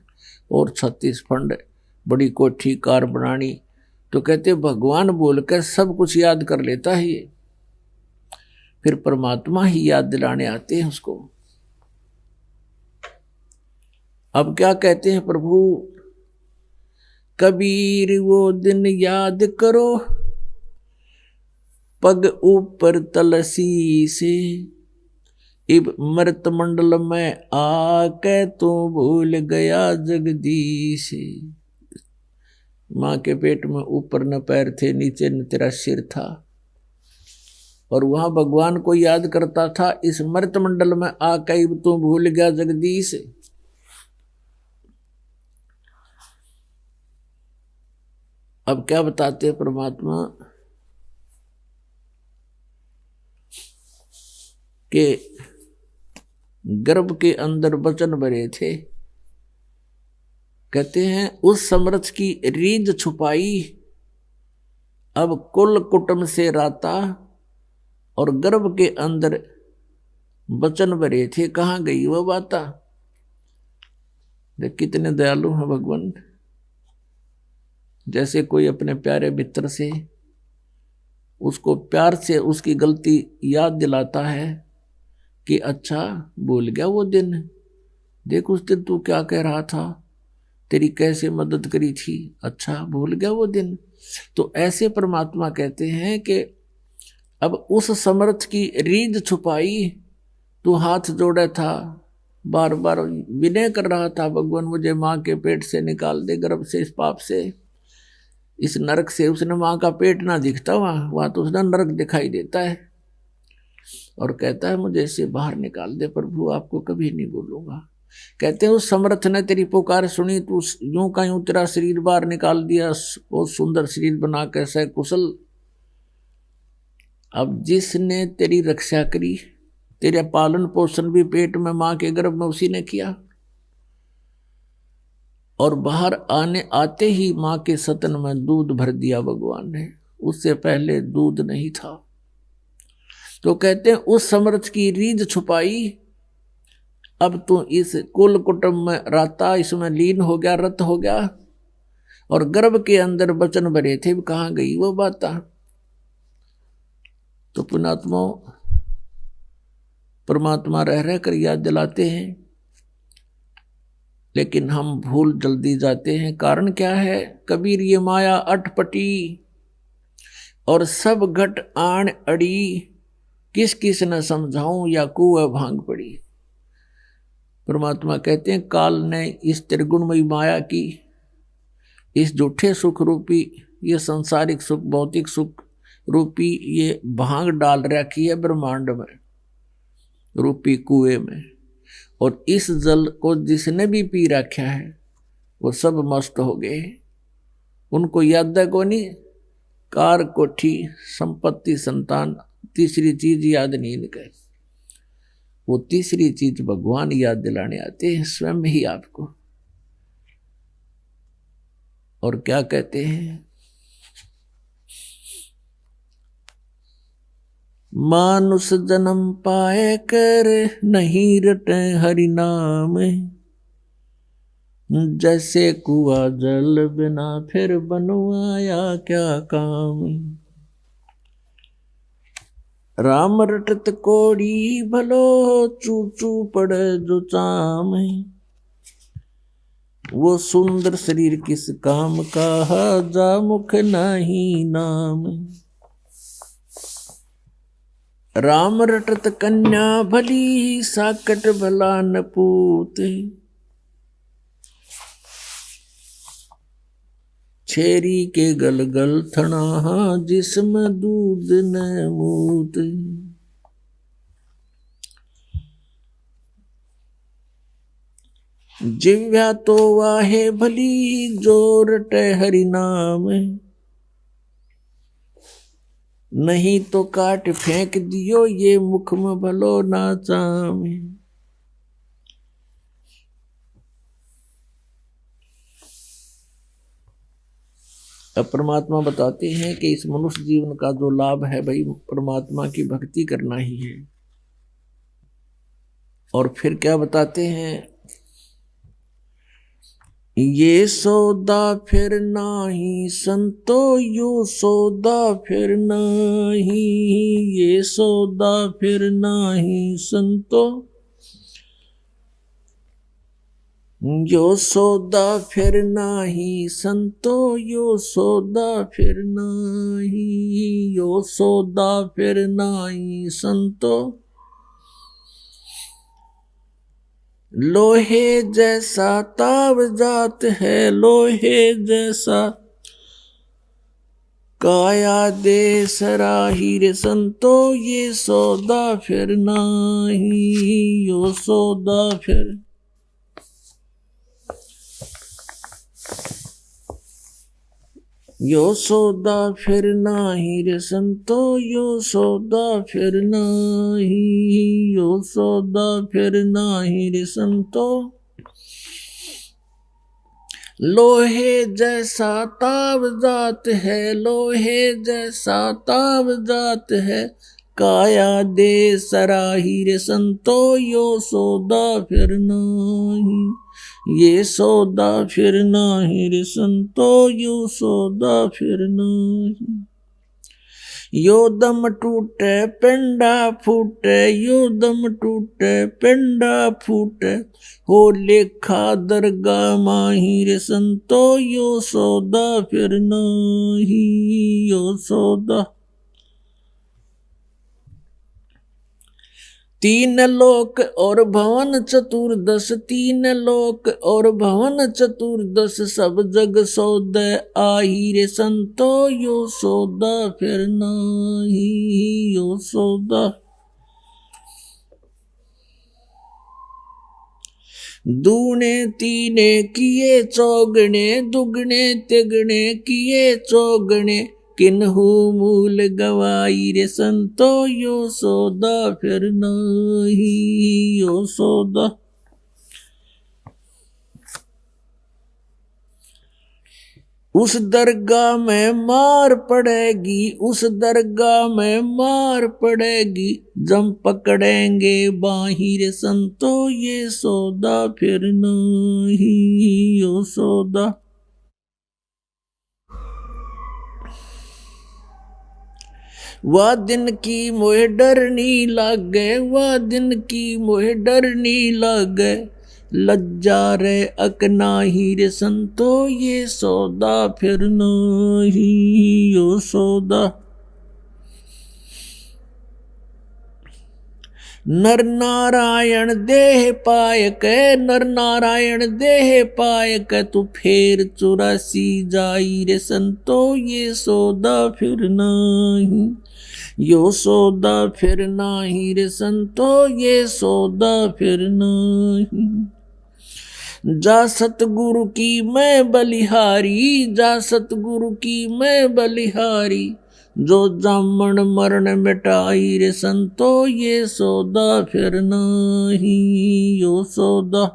और 36 फंड, बड़ी कोठी, कार बनानी। तो कहते भगवान बोलकर सब कुछ याद कर लेता है ये। फिर परमात्मा ही याद दिलाने आते हैं उसको। अब क्या कहते हैं प्रभु, कबीर वो दिन याद करो, पग ऊपर तलसी से, इब मृत मंडल में आके तो भूल गया जगदीश। माँ के पेट में ऊपर न पैर थे, नीचे न तेरा सिर था, और वहां भगवान को याद करता था। इस मृत मंडल में आके इब तो भूल गया जगदीश। अब क्या बताते हैं परमात्मा के गर्भ के अंदर वचन भरे थे। कहते हैं उस समर्थ की रीझ छुपाई, अब कुल कुटुंब से राता, और गर्भ के अंदर वचन भरे थे, कहाँ गई वह बाता। देख कितने दयालु हैं भगवान। जैसे कोई अपने प्यारे मित्र से उसको प्यार से उसकी गलती याद दिलाता है कि अच्छा भूल गया वो दिन, देख उस दिन तू क्या कह रहा था, तेरी कैसे मदद करी थी, अच्छा भूल गया वो दिन। तो ऐसे परमात्मा कहते हैं कि अब उस समर्थ की रीझ छुपाई, तू हाथ जोड़ा था, बार बार विनय कर रहा था, भगवान मुझे माँ के पेट से निकाल दे, गर्भ से, इस पाप से, इस नरक से। उसने माँ का पेट ना दिखता वहां तो उसने नरक दिखाई देता है, और कहता है मुझे इससे बाहर निकाल दे प्रभु, आपको कभी नहीं भूलूंगा। कहते हैं उस समर्थ ने तेरी पुकार सुनी, तू यूं का यूं तेरा शरीर बाहर निकाल दिया, बहुत सुंदर शरीर बना कैसा कुशल। अब जिसने तेरी रक्षा करी, तेरा पालन पोषण भी पेट में माँ के गर्भ में उसी ने किया, और बाहर आते ही माँ के सतन में दूध भर दिया भगवान ने, उससे पहले दूध नहीं था। तो कहते हैं उस समर्थ की रीझ छुपाई, अब तू इस कुल कुटुंब में राता, इसमें लीन हो गया, रत हो गया, और गर्भ के अंदर वचन भरे थे, कहाँ गई वो बात। तो पुण्यात्मा परमात्मा रह रह कर याद दिलाते हैं, लेकिन हम भूल जल्दी जाते हैं। कारण क्या है? कबीर ये माया अटपटी और सब घट आण अड़ी, किस किस न समझाऊं या कुएं भांग पड़ी। परमात्मा कहते हैं काल ने इस त्रिगुणमयी माया की, इस झूठे सुख रूपी, ये संसारिक सुख, भौतिक सुख रूपी ये भांग डाल रखी है ब्रह्मांड में, रूपी कुएं में। और इस जल को जिसने भी पी रखा है वो सब मस्त हो गए। उनको याद है को नहीं, कार कोठी संपत्ति संतान, तीसरी चीज याद नहीं निकल। वो तीसरी चीज भगवान याद दिलाने आते हैं स्वयं ही आपको। और क्या कहते हैं? मानुष जन्म पाए कर नहीं रटे हरि नाम, जैसे कुआ जल बिना फिर बनवाया क्या काम। राम रटत कोड़ी भलो चू चू पड़े जो चाम, वो सुंदर शरीर किस काम का, जा मुख नहीं नाम। राम रटत कन्या भली, साकट भला न पूत, छेरी के गल गल थना, जिसमें दूध न मूत। जिव्या तो वाहे भली, जो रटे हरि नाम, नहीं तो काट फेंक दियो, ये मुख में भलो ना चाम। अब परमात्मा बताते हैं कि इस मनुष्य जीवन का जो लाभ है भाई, परमात्मा की भक्ति करना ही है। और फिर क्या बताते हैं? ये सौदा फिर नाही संतो, यो सौदा फिर नाही, ये सौदा फिर नाही संतो, यो सौदा फिर नाही संतो, यो सौदा फिर नाही, यो सौदा फिर नाही संतो। लोहे जैसा ताव जात है, लोहे जैसा काया दे सराही रे संतो, ये सौदा फिर नाही, यो सौदा फिर। यो सौदा फिर नाही रे संतो, यो सौदा फिर नाही, यो सौदा फिर नाही रे संतो। लोहे जैसा ताव जात है, लोहे जैसा ताव जात है, काया दे सराही रे संतो यो सौदा फिर नाही, ये सौदा फिर नाही रे संतो यो सौदा फिर नाही। यो दम टूटे पिंडा फूटे, यो दम टूटे पिंडा फूटे, हो लेखा दरगाह माही रे संतो यो सौदा फिर नाही, यो सौदा। तीन लोक और भवन चतुर्दश, तीन लोक और भवन चतुर्दश, सब जग सौदे आही रे संतो यो सौदा फिर नाही, यो सौदा। दूने तीने किए चौगने, दुगने तिगने किए चौगने, किन्हू मूल गवाई रे संतो यो सौदा फिर नाही, यो सौदा। उस दरगाह में मार पड़ेगी, उस दरगाह में मार पड़ेगी, जम पकड़ेंगे बाही रे संतो ये सौदा फिर नहीं, यो सौदा। वह दिन की मोह डरनी लागे, वह दिन की मोह डरनी लागे, लज्जा रे अकनाही रे संतो ये सौदा फिर नहीं, यो सौदा। नर नारायण देह पायक, नर नारायण देह पायक, तू फेर 84 जाई रे संतो ये सौदा फिर नहीं, यो सौदा फिर नाही रे संतो ये सौदा फिर नहीं। जा सतगुरु की मैं बलिहारी, जा सतगुरु की मैं बलिहारी, जो जामन मरण मिटाई रे संतो ये सौदा फिर नहीं, यो सौदा।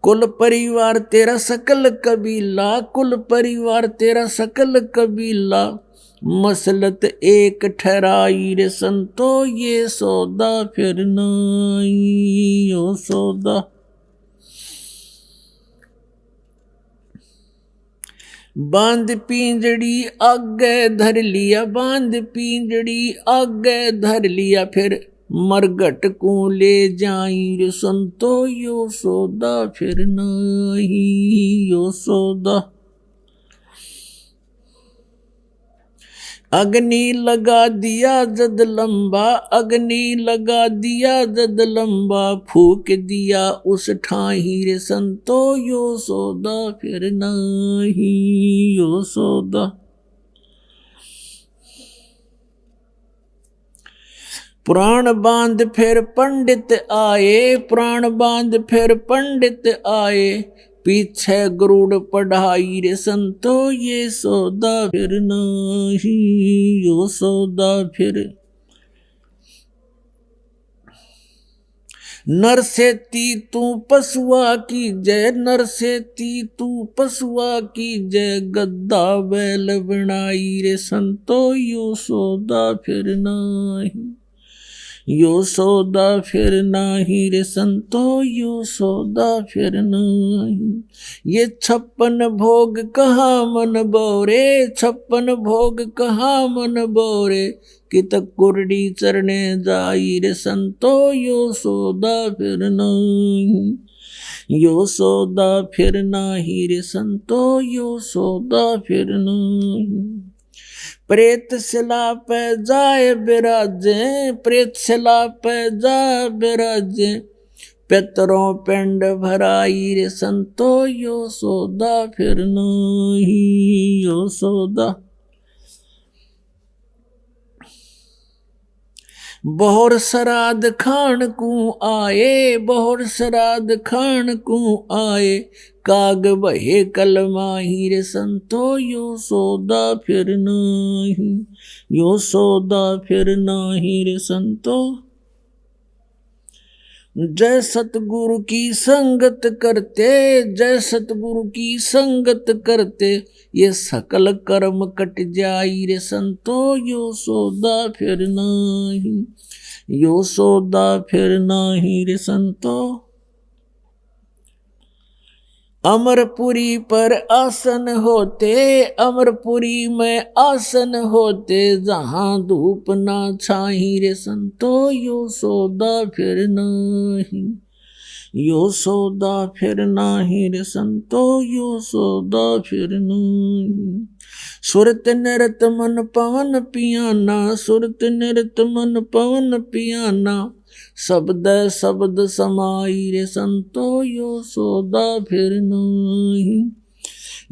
कुल परिवार तेरा सकल कबीला, कुल परिवार तेरा सकल कबीला, मसलत एक ठहराई रे संतो ये सौदा फिर नहीं, यो सौदा। बांध पिंजड़ी आगे धर लिया, बांध पिंजड़ी आगे धर लिया, फिर मरघट को ले जाई रे संतो यो सौदा फिर नहीं, यो सौदा। अग्नि लगा दिया जद लंबा, अग्नि लगा दिया जद लंबा, फूक दिया उस ठाही रे संतो यो सौदा फिर नहीं, यो सौदा। प्राण बांध फिर पंडित आए, प्राण बांध फिर पंडित आए, पीछे गरुड़ पढ़ाई रे संतो ये सौदा फिर नहीं, यो सौदा फिर। नर से ती तू पशुआ की जय, नर से ती तू पशुआ की जय, गद्दा बैल बनाई रे संतो यो सौदा फिर नहीं, यो सौदा फिर नाही रे संतो यो सौदा फिर नहीं। ये 56 भोग कहाँ मन बोरे, 56 भोग कहाँ मन बोरे, कित कुरडी चरने जाई रे संतो यो सौदा फिर नहीं, यो सौदा फिर नाही रे संतो यो सौदा फिर नहीं। प्रेत शिला पे जाए बिराजे, प्रेत शिला पे जाए बिराजे, पितरों पिंड भराई रे संतो यो सौदा फिर नहीं, यो सौदा। बहुर श्राद्ध खान को आए, बहुर श्राद्ध खान को आए, काग बहे कलमाही रे संतो यो सौदा फिर नहीं, यो सौदा फिर नहीं रे संतो। जय सतगुरु की संगत करते, जय सतगुरु की संगत करते, ये सकल कर्म कट जाई रे संतो, यो सौदा फिर नहीं, यो सौदा फिर नहीं रे संतो। अमरपुरी पर आसन होते, अमरपुरी में आसन होते, जहां धूप ना छाई रे संतो, यो सौदा फिर नहीं, यो सौदा फिर नहीं रे संतो, यो सौदा फिर नहीं। सुरत निरत मन पवन पियाना, सुरत निरत मन पवन पियाना, शब्द शब्द समाई रे संतो, यो सौदा फिर नहीं,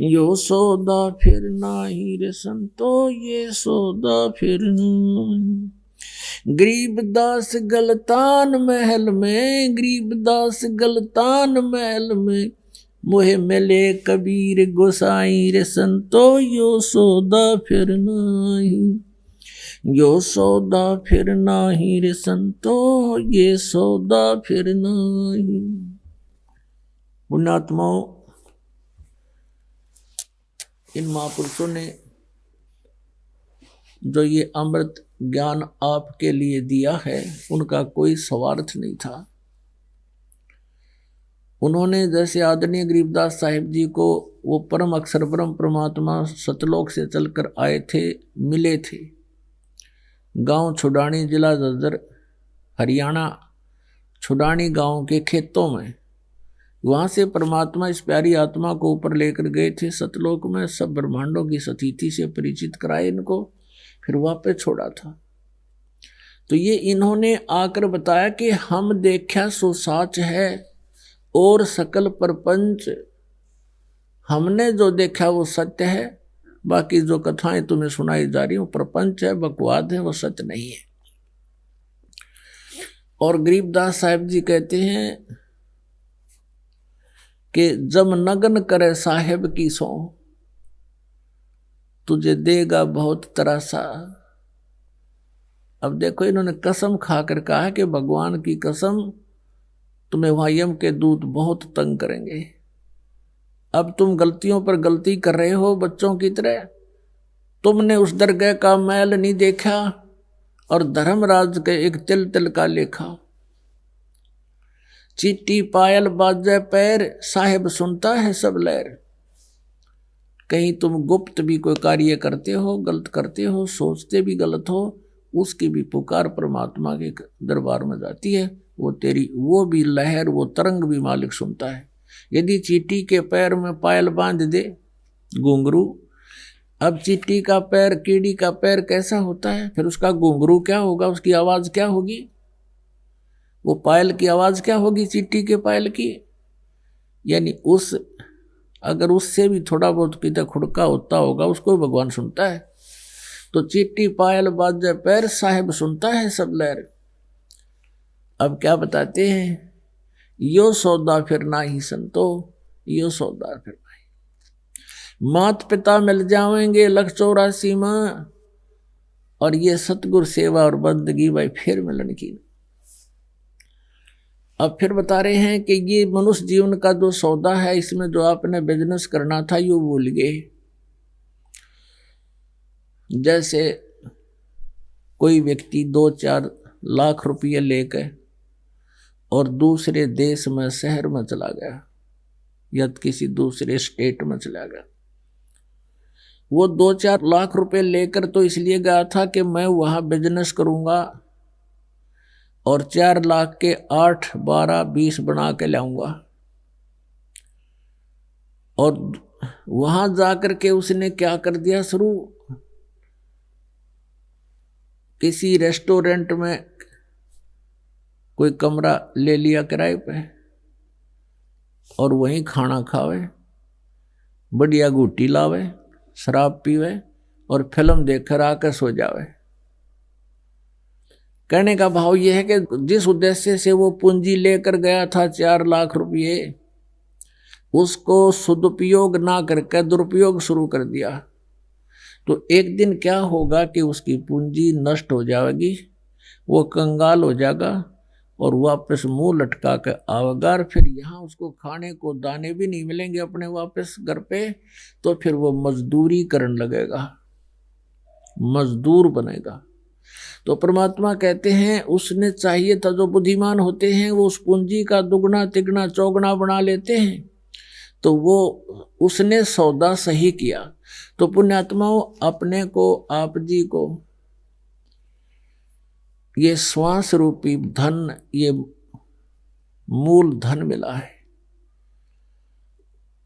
यो सौदा फिर नहीं रे संतो, ये सौदा फिर नहीं। गरीबदास गलतान महल में, गरीबदास गलतान महल में, मोहे मिले कबीर गोसाई रे संतो, यो सौदा फिर नहीं, यो सौदा फिर नहीं रे संतो, ये सौदा फिर नहीं। पुण्यात्माओं, इन महापुरुषों ने जो ये अमृत ज्ञान आपके लिए दिया है, उनका कोई स्वार्थ नहीं था। उन्होंने जैसे आदरणीय गरीबदास साहिब जी को वो परम अक्षर ब्रह्म परमात्मा सतलोक से चलकर आए थे, मिले थे। गांव छुडानी, जिला झज्जर, हरियाणा, छुडानी गांव के खेतों में, वहां से परमात्मा इस प्यारी आत्मा को ऊपर लेकर गए थे सतलोक में, सब ब्रह्मांडों की स्थिति से परिचित कराए इनको, फिर वापस छोड़ा था। तो ये इन्होंने आकर बताया कि हम देखा सो साच है, और सकल प्रपंच हमने जो देखा वो सत्य है, बाकी जो कथाएं तुम्हें सुनाई जा रही हूं प्रपंच है, बकवाद है, वो सत्य नहीं है। और गरीबदास साहिब जी कहते हैं कि जब नगन करे साहेब की सौ, तुझे देगा बहुत तरासा। अब देखो, इन्होंने कसम खाकर कहा कि भगवान की कसम, तुम्हें वहां यम के दूत बहुत तंग करेंगे। अब तुम गलतियों पर गलती कर रहे हो बच्चों की तरह। तुमने उस दरगाह का मैल नहीं देखा और धर्मराज के एक तिल तिल का लेखा। चीटी पायल बाजे पैर, साहेब सुनता है सब लहर। कहीं तुम गुप्त भी कोई कार्य करते हो, गलत करते हो, सोचते भी गलत हो, उसकी भी पुकार परमात्मा के दरबार में जाती है। वो तेरी वो भी लहर, वो तरंग भी मालिक सुनता है। यदि चीटी के पैर में पायल बांध दे घुंघरू, अब चीटी का पैर, कीड़ी का पैर कैसा होता है, फिर उसका घुंघरू क्या होगा, उसकी आवाज क्या होगी, वो पायल की आवाज क्या होगी चीटी के पायल की। यानी उस अगर उससे भी थोड़ा बहुत कितना खुड़का होता होगा, उसको भगवान सुनता है। तो चीटी पायल बाजे पैर, साहेब सुनता है सब लहर। अब क्या बताते हैं, यो सौदा फिर ना ही संतो, यो सौदा फिर नहीं। मात पिता मिल जाएंगे 184 माँ, और ये सतगुरु सेवा और बंदगी भाई फिर मिलन की। अब फिर बता रहे हैं कि ये मनुष्य जीवन का जो सौदा है, इसमें जो आपने बिजनेस करना था यो भूल गए। जैसे कोई व्यक्ति 2-4 लाख रुपये लेकर और दूसरे देश में, शहर में चला गया या किसी दूसरे स्टेट में चला गया। वो 2-4 लाख रुपए लेकर तो इसलिए गया था कि मैं वहां बिजनेस करूंगा और 4 लाख के 8, 12, 20 बना के लाऊंगा। और वहां जाकर के उसने क्या कर दिया शुरू, किसी रेस्टोरेंट में कोई कमरा ले लिया किराए पे और वहीं खाना खावे, बढ़िया गुटी लावे, शराब पीवे और फिल्म देखकर आकर सो जावे। कहने का भाव यह है कि जिस उद्देश्य से वो पूंजी लेकर गया था 4 लाख रुपये, उसको सदुपयोग ना करके दुरुपयोग शुरू कर दिया। तो एक दिन क्या होगा कि उसकी पूंजी नष्ट हो जाएगी, वो कंगाल हो जाएगा और वापस मुंह लटका कर आवेगा, और फिर यहाँ उसको खाने को दाने भी नहीं मिलेंगे अपने वापस घर पे, तो फिर वो मजदूरी करने लगेगा, मजदूर बनेगा। तो परमात्मा कहते हैं उसने चाहिए था, जो बुद्धिमान होते हैं वो उस पूंजी का दुगना तिगना चौगुना बना लेते हैं, तो वो उसने सौदा सही किया। तो पुण्यात्माओं, अपने को, आप जी को ये श्वास रूपी धन, ये मूल धन मिला है,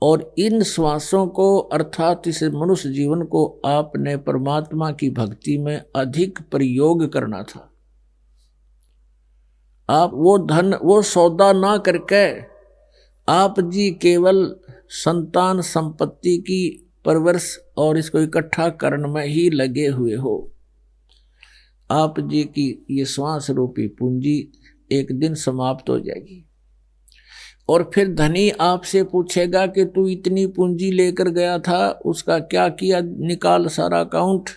और इन श्वासों को अर्थात इस मनुष्य जीवन को आपने परमात्मा की भक्ति में अधिक प्रयोग करना था। आप वो धन, वो सौदा ना करके आप जी केवल संतान संपत्ति की परवरिश और इसको इकट्ठा करने में ही लगे हुए हो। आप जी की ये श्वास रूपी पूंजी एक दिन समाप्त हो जाएगी, और फिर धनी आपसे पूछेगा कि तू इतनी पूंजी लेकर गया था, उसका क्या किया, निकाल सारा अकाउंट।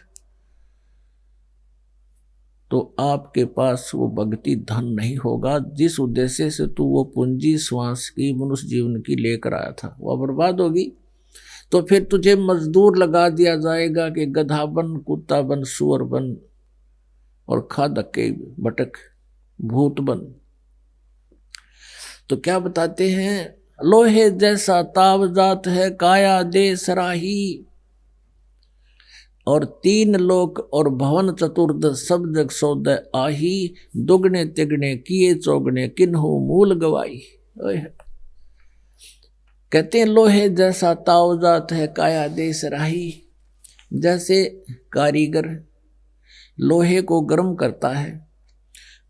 तो आपके पास वो भक्ति धन नहीं होगा जिस उद्देश्य से तू वो पूंजी श्वास की, मनुष्य जीवन की लेकर आया था, वह बर्बाद होगी। तो फिर तुझे मजदूर लगा दिया जाएगा कि गधा बन, कुत्ता बन, सुअर बन, और खा धक्के भटक, भूत बन। तो क्या बताते हैं, लोहे जैसा ताव जात है काया दे सराही, और तीन लोक और भवन चतुर्द सब जग सौदे आही, दुगने तिगने किए चौगने किन्हु मूल गवाई। कहते हैं लोहे जैसा ताव जात है काया दे सराही, जैसे कारीगर लोहे को गर्म करता है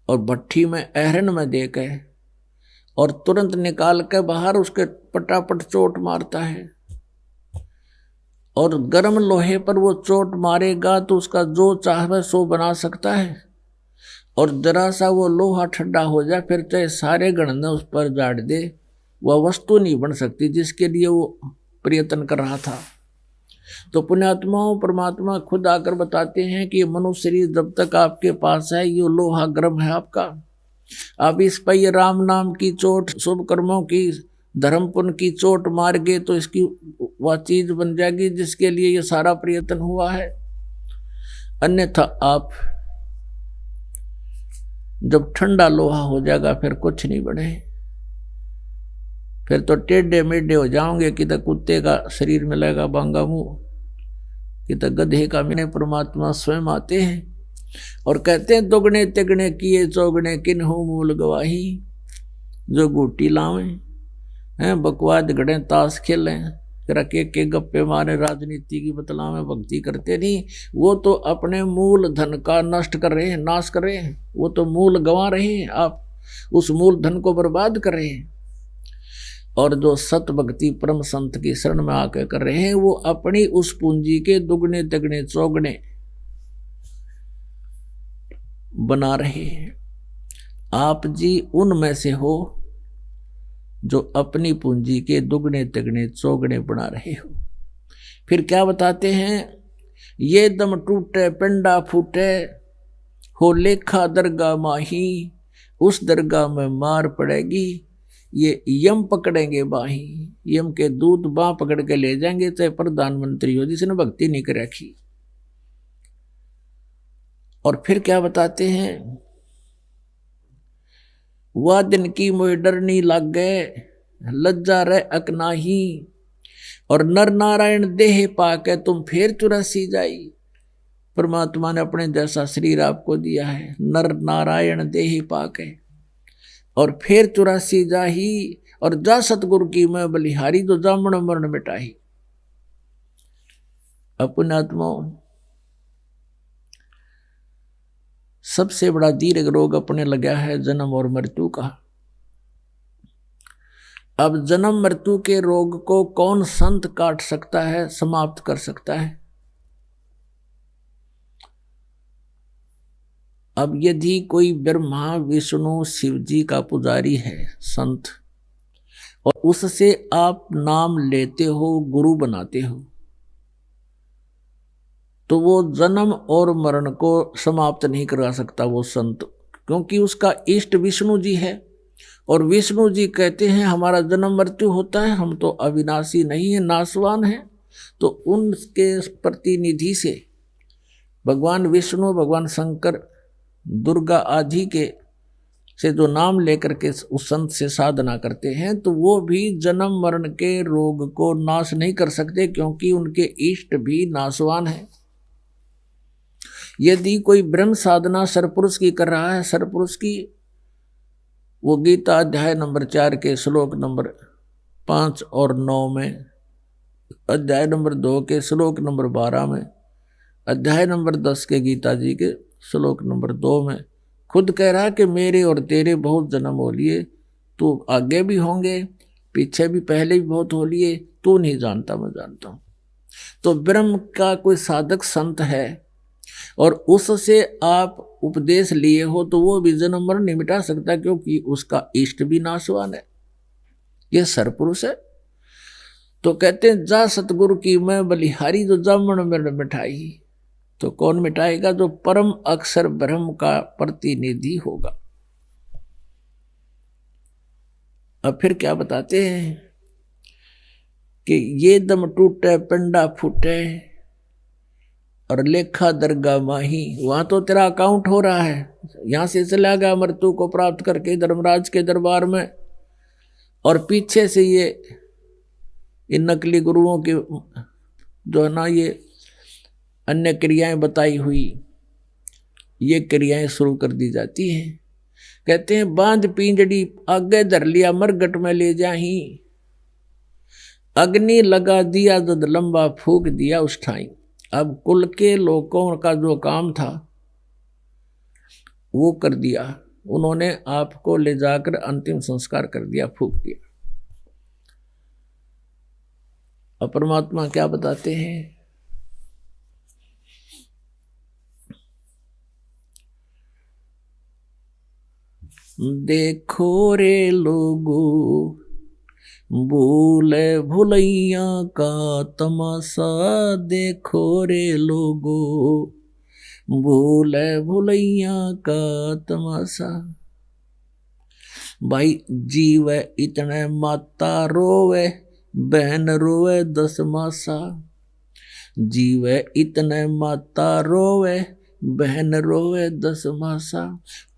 और भट्ठी में अहरन में देकर और तुरंत निकाल के बाहर उसके पटापट चोट मारता है, और गर्म लोहे पर वो चोट मारेगा तो उसका जो चाहे सो बना सकता है, और जरा सा वो लोहा ठंडा हो जाए फिर चाहे सारे गणना उस पर जाड़ दे, वह वस्तु नहीं बन सकती जिसके लिए वो प्रयत्न कर रहा था। तो पुण्यात्माओं, परमात्मा खुद आकर बताते हैं कि मनुष्य शरीर जब तक आपके पास है, ये लोहा गर्म है आपका, आप इस पर ये राम नाम की चोट, शुभ कर्मों की, धर्म पुण्य की चोट मार गए तो इसकी वह चीज बन जाएगी जिसके लिए ये सारा प्रयत्न हुआ है। अन्यथा आप जब ठंडा लोहा हो जाएगा फिर कुछ नहीं बने, फिर तो टेढ़े मेढ़े हो जाओगे, कि तो कुत्ते का शरीर मिलेगा बांगा मुंह, कि तो गधे का। मैंने परमात्मा स्वयं आते हैं और कहते हैं दुगने तिगने किए चौगने किन्हु मूल गवाही, जो गुटी लावे हैं, बकवाद गढ़े, ताश खेलें, रखे के गप्पे मारे, राजनीति की बतलावे, भक्ति करते नहीं, वो तो अपने मूल धन का नष्ट कर रहे हैं, नाश कर रहे हैं, वो तो मूल गंवा रहे हैं, आप उस मूल धन को बर्बाद कर रहे हैं। और जो सत भक्ति परम संत की शरण में आकर कर रहे हैं, वो अपनी उस पूंजी के दुगने तिगने चौगने बना रहे हैं। आप जी उनमें से हो जो अपनी पूंजी के दुगने तिगने चौगने बना रहे हो। फिर क्या बताते हैं, ये दम टूटे पिंडा फूटे, हो लेखा दरगाह माही, उस दरगाह में मार पड़ेगी, ये यम पकड़ेंगे बाही, यम के दूत बाँ पकड़ के ले जाएंगे, चाहे प्रधानमंत्री हो जिसने भक्ति नहीं कर रखी। और फिर क्या बताते हैं, वह दिन की मोह डरनी लग गए, लज्जा रह अकनाही, और नर नारायण देह पाके तुम फिर चुरासी जाई। परमात्मा ने अपने जैसा शरीर आपको दिया है, नर नारायण देह पाके, और फिर चुरासी जाही, और जा सतगुरु की मैं बलिहारी, जो जामण मरण मिटाही। अपने आत्माओं, सबसे बड़ा दीर्घ रोग अपने लगा है जन्म और मृत्यु का। अब जन्म मृत्यु के रोग को कौन संत काट सकता है, समाप्त कर सकता है? अब यदि कोई ब्रह्मा विष्णु शिव जी का पुजारी है, संत, और उससे आप नाम लेते हो, गुरु बनाते हो, तो वो जन्म और मरण को समाप्त नहीं करा सकता वो संत, क्योंकि उसका इष्ट विष्णु जी है, और विष्णु जी कहते हैं हमारा जन्म मृत्यु होता है, हम तो अविनाशी नहीं है, नाशवान है। तो उनके प्रतिनिधि से भगवान विष्णु, भगवान शंकर, दुर्गा आदि के से जो नाम लेकर के उस संत से साधना करते हैं, तो वो भी जन्म मरण के रोग को नाश नहीं कर सकते, क्योंकि उनके इष्ट भी नाशवान है। यदि कोई ब्रह्म साधना सरपुरुष की कर रहा है, सरपुरुष की, वो गीता अध्याय नंबर 4 के श्लोक नंबर 5 और 9 में, अध्याय नंबर 2 के श्लोक नंबर 12 में, अध्याय नंबर 10 के गीता जी के श्लोक नंबर 2 में खुद कह रहा है कि मेरे और तेरे बहुत जन्म हो लिए, तू आगे भी होंगे, पीछे भी, पहले भी बहुत हो लिए, तू नहीं जानता, मैं जानता हूं। तो ब्रह्म का कोई साधक संत है और उससे आप उपदेश लिए हो, तो वो भी जन्म मरण नहीं मिटा सकता, क्योंकि उसका इष्ट भी नाशवान है, ये सरपुरुष है। तो कहते हैं जा सतगुरु की मैं बलिहारी, जो जामन मरण मिठाई। तो कौन मिटाएगा? जो परम अक्षर ब्रह्म का प्रतिनिधि होगा। अब फिर क्या बताते हैं कि ये दम टूटे पिंडा फूटे और लेखा दरगाह माही। वहां तो तेरा अकाउंट हो रहा है, यहां से चला गया मृत्यु को प्राप्त करके धर्मराज के दरबार में, और पीछे से ये इन नकली गुरुओं की जो है ना, ये अन्य क्रियाएं बताई हुई, ये क्रियाएं शुरू कर दी जाती हैं। कहते हैं बांध पिंजड़ी आगे धर लिया, मरगट में ले जाही, अग्नि लगा दिया जद लंबा फूक दिया उस ठाई। अब कुल के लोगों का जो काम था वो कर दिया, उन्होंने आपको ले जाकर अंतिम संस्कार कर दिया, फूक दिया। अब परमात्मा क्या बताते हैं? देखो रे लोगो भूले भुलैया का तमाशा, देखो रे लोगो भूले भुलैया का तमाशा। भाई जीव इतने माता रोवे, बहन रोवे 10 मासा। जीव इतने माता रोवे, बहन रोवे 10 मासा।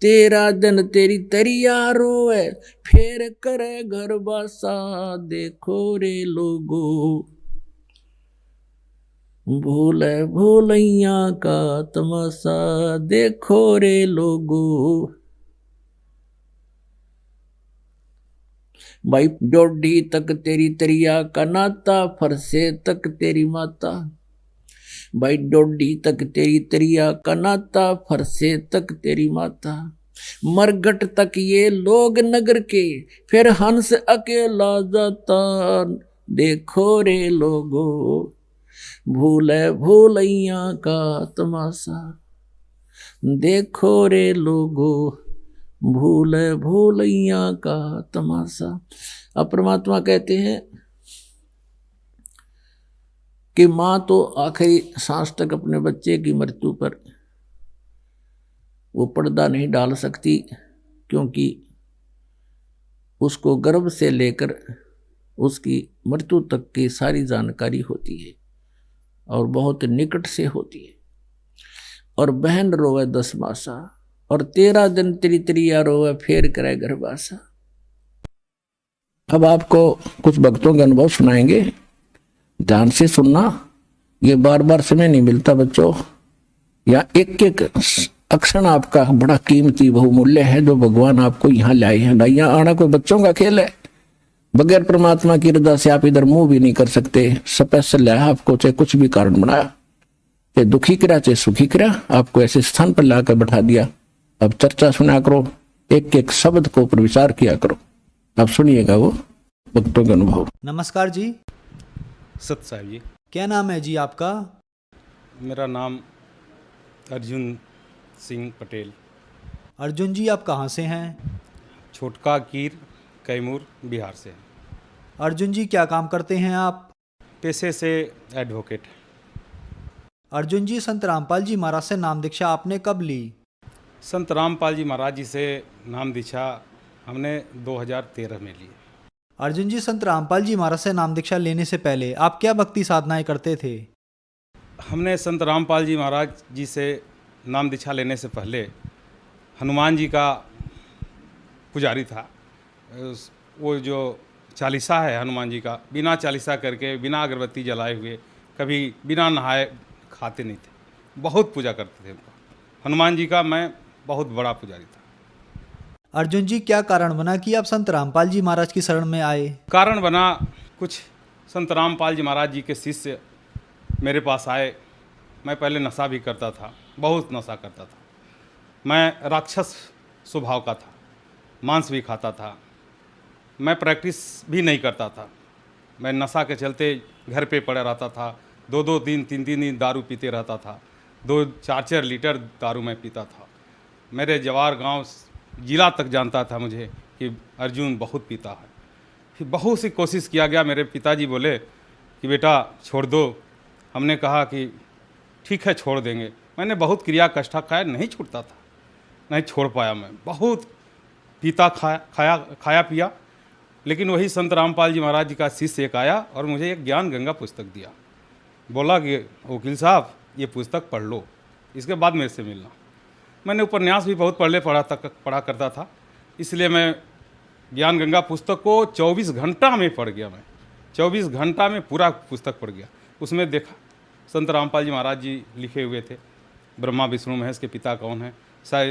तेरा दिन तेरी तरिया रोवे, फेर करे घर बासा। देखो रे लोगो भूले भूलैया का तमाशा, देखो रे लोगो। भाई डोडी तक तेरी तरिया का नाता, फरसे तक तेरी माता। भाई डोडी तक तेरी तरिया का नाता, फरसे तक तेरी माता। मरगट तक ये लोग नगर के, फिर हंस अकेला जाता। देखो रे लोगो भूले भूलैया का तमाशा, देखो रे लोगो भूले भूलैया का तमाशा। अब परमात्मा कहते हैं कि माँ तो आखिरी सांस तक अपने बच्चे की मृत्यु पर वो पर्दा नहीं डाल सकती, क्योंकि उसको गर्भ से लेकर उसकी मृत्यु तक की सारी जानकारी होती है और बहुत निकट से होती है। और बहन रोवे 10 मासा, और 13 दिन तेरी तरिया रोवे, फेर करे गर्भासा। अब आपको कुछ भक्तों के अनुभव सुनाएंगे, ध्यान से सुनना, ये बार बार समय नहीं मिलता बच्चों। या एक एक अक्षर आपका बड़ा कीमती बहुमूल्य है, जो भगवान आपको यहाँ लाए हैं। यहाँ आना कोई बच्चों का खेल है, बगैर परमात्मा की रजा से आप इधर मुंह भी नहीं कर सकते। स्पेशल लाया आपको, चाहे कुछ भी कारण बनाया, चाहे दुखी करा चाहे सुखी करा, आपको ऐसे स्थान पर लाकर बैठा दिया। अब चर्चा सुना करो, एक एक शब्द को ऊपर विचार किया करो। अब सुनिएगा वो भक्तों के अनुभव। नमस्कार जी। सत साहब जी। क्या नाम है जी आपका? मेरा नाम अर्जुन सिंह पटेल। अर्जुन जी आप कहाँ से हैं? छोटका कीर, कैमूर, बिहार से। अर्जुन जी क्या काम करते हैं आप? पेशे से एडवोकेट। अर्जुन जी संत रामपाल जी महाराज से नाम दीक्षा आपने कब ली? संत रामपाल जी महाराज जी से नाम दीक्षा हमने 2013 में ली। अर्जुन जी, संत रामपाल जी महाराज से नाम दीक्षा लेने से पहले आप क्या भक्ति साधनाएं करते थे? हमने संत रामपाल जी महाराज जी से नाम दीक्षा लेने से पहले हनुमान जी का पुजारी था। वो जो चालीसा है हनुमान जी का, बिना चालीसा करके, बिना अगरबत्ती जलाए हुए, कभी बिना नहाए खाते नहीं थे। बहुत पूजा करते थे उनका। हनुमान जी का मैं बहुत बड़ा पुजारी था। अर्जुन जी, क्या कारण बना कि आप संत रामपाल जी महाराज की शरण में आए? कारण बना, कुछ संत रामपाल जी महाराज जी के शिष्य मेरे पास आए। मैं पहले नशा भी करता था, बहुत नशा करता था। मैं राक्षस स्वभाव का था, मांस भी खाता था। मैं प्रैक्टिस भी नहीं करता था। मैं नशा के चलते घर पे पड़ा रहता था। 2-2 दिन 3-3 दिन दारू पीते रहता था। 2-4 लीटर दारू मैं पीता था। मेरे जवार गांव जिला तक जानता था मुझे कि अर्जुन बहुत पीता है। फिर बहुत सी कोशिश किया गया। मेरे पिताजी बोले कि बेटा छोड़ दो। हमने कहा कि ठीक है छोड़ देंगे। मैंने बहुत क्रिया कष्टा खाया, नहीं छूटता था, नहीं छोड़ पाया। मैं बहुत पीता खाया पिया। लेकिन वही संत रामपाल जी महाराज जी का शिष्य एक आया और मुझे एक ज्ञान गंगा पुस्तक दिया। बोला कि वकील साहब ये पुस्तक पढ़ लो, इसके बाद मेरे से मिलना। मैंने उपन्यास भी बहुत पढ़ा करता था, इसलिए मैं ज्ञान गंगा पुस्तक को 24 घंटा में पढ़ गया। मैं 24 घंटा में पूरा पुस्तक पढ़ गया। उसमें देखा संत रामपाल जी महाराज जी लिखे हुए थे, ब्रह्मा विष्णु महेश के पिता कौन है,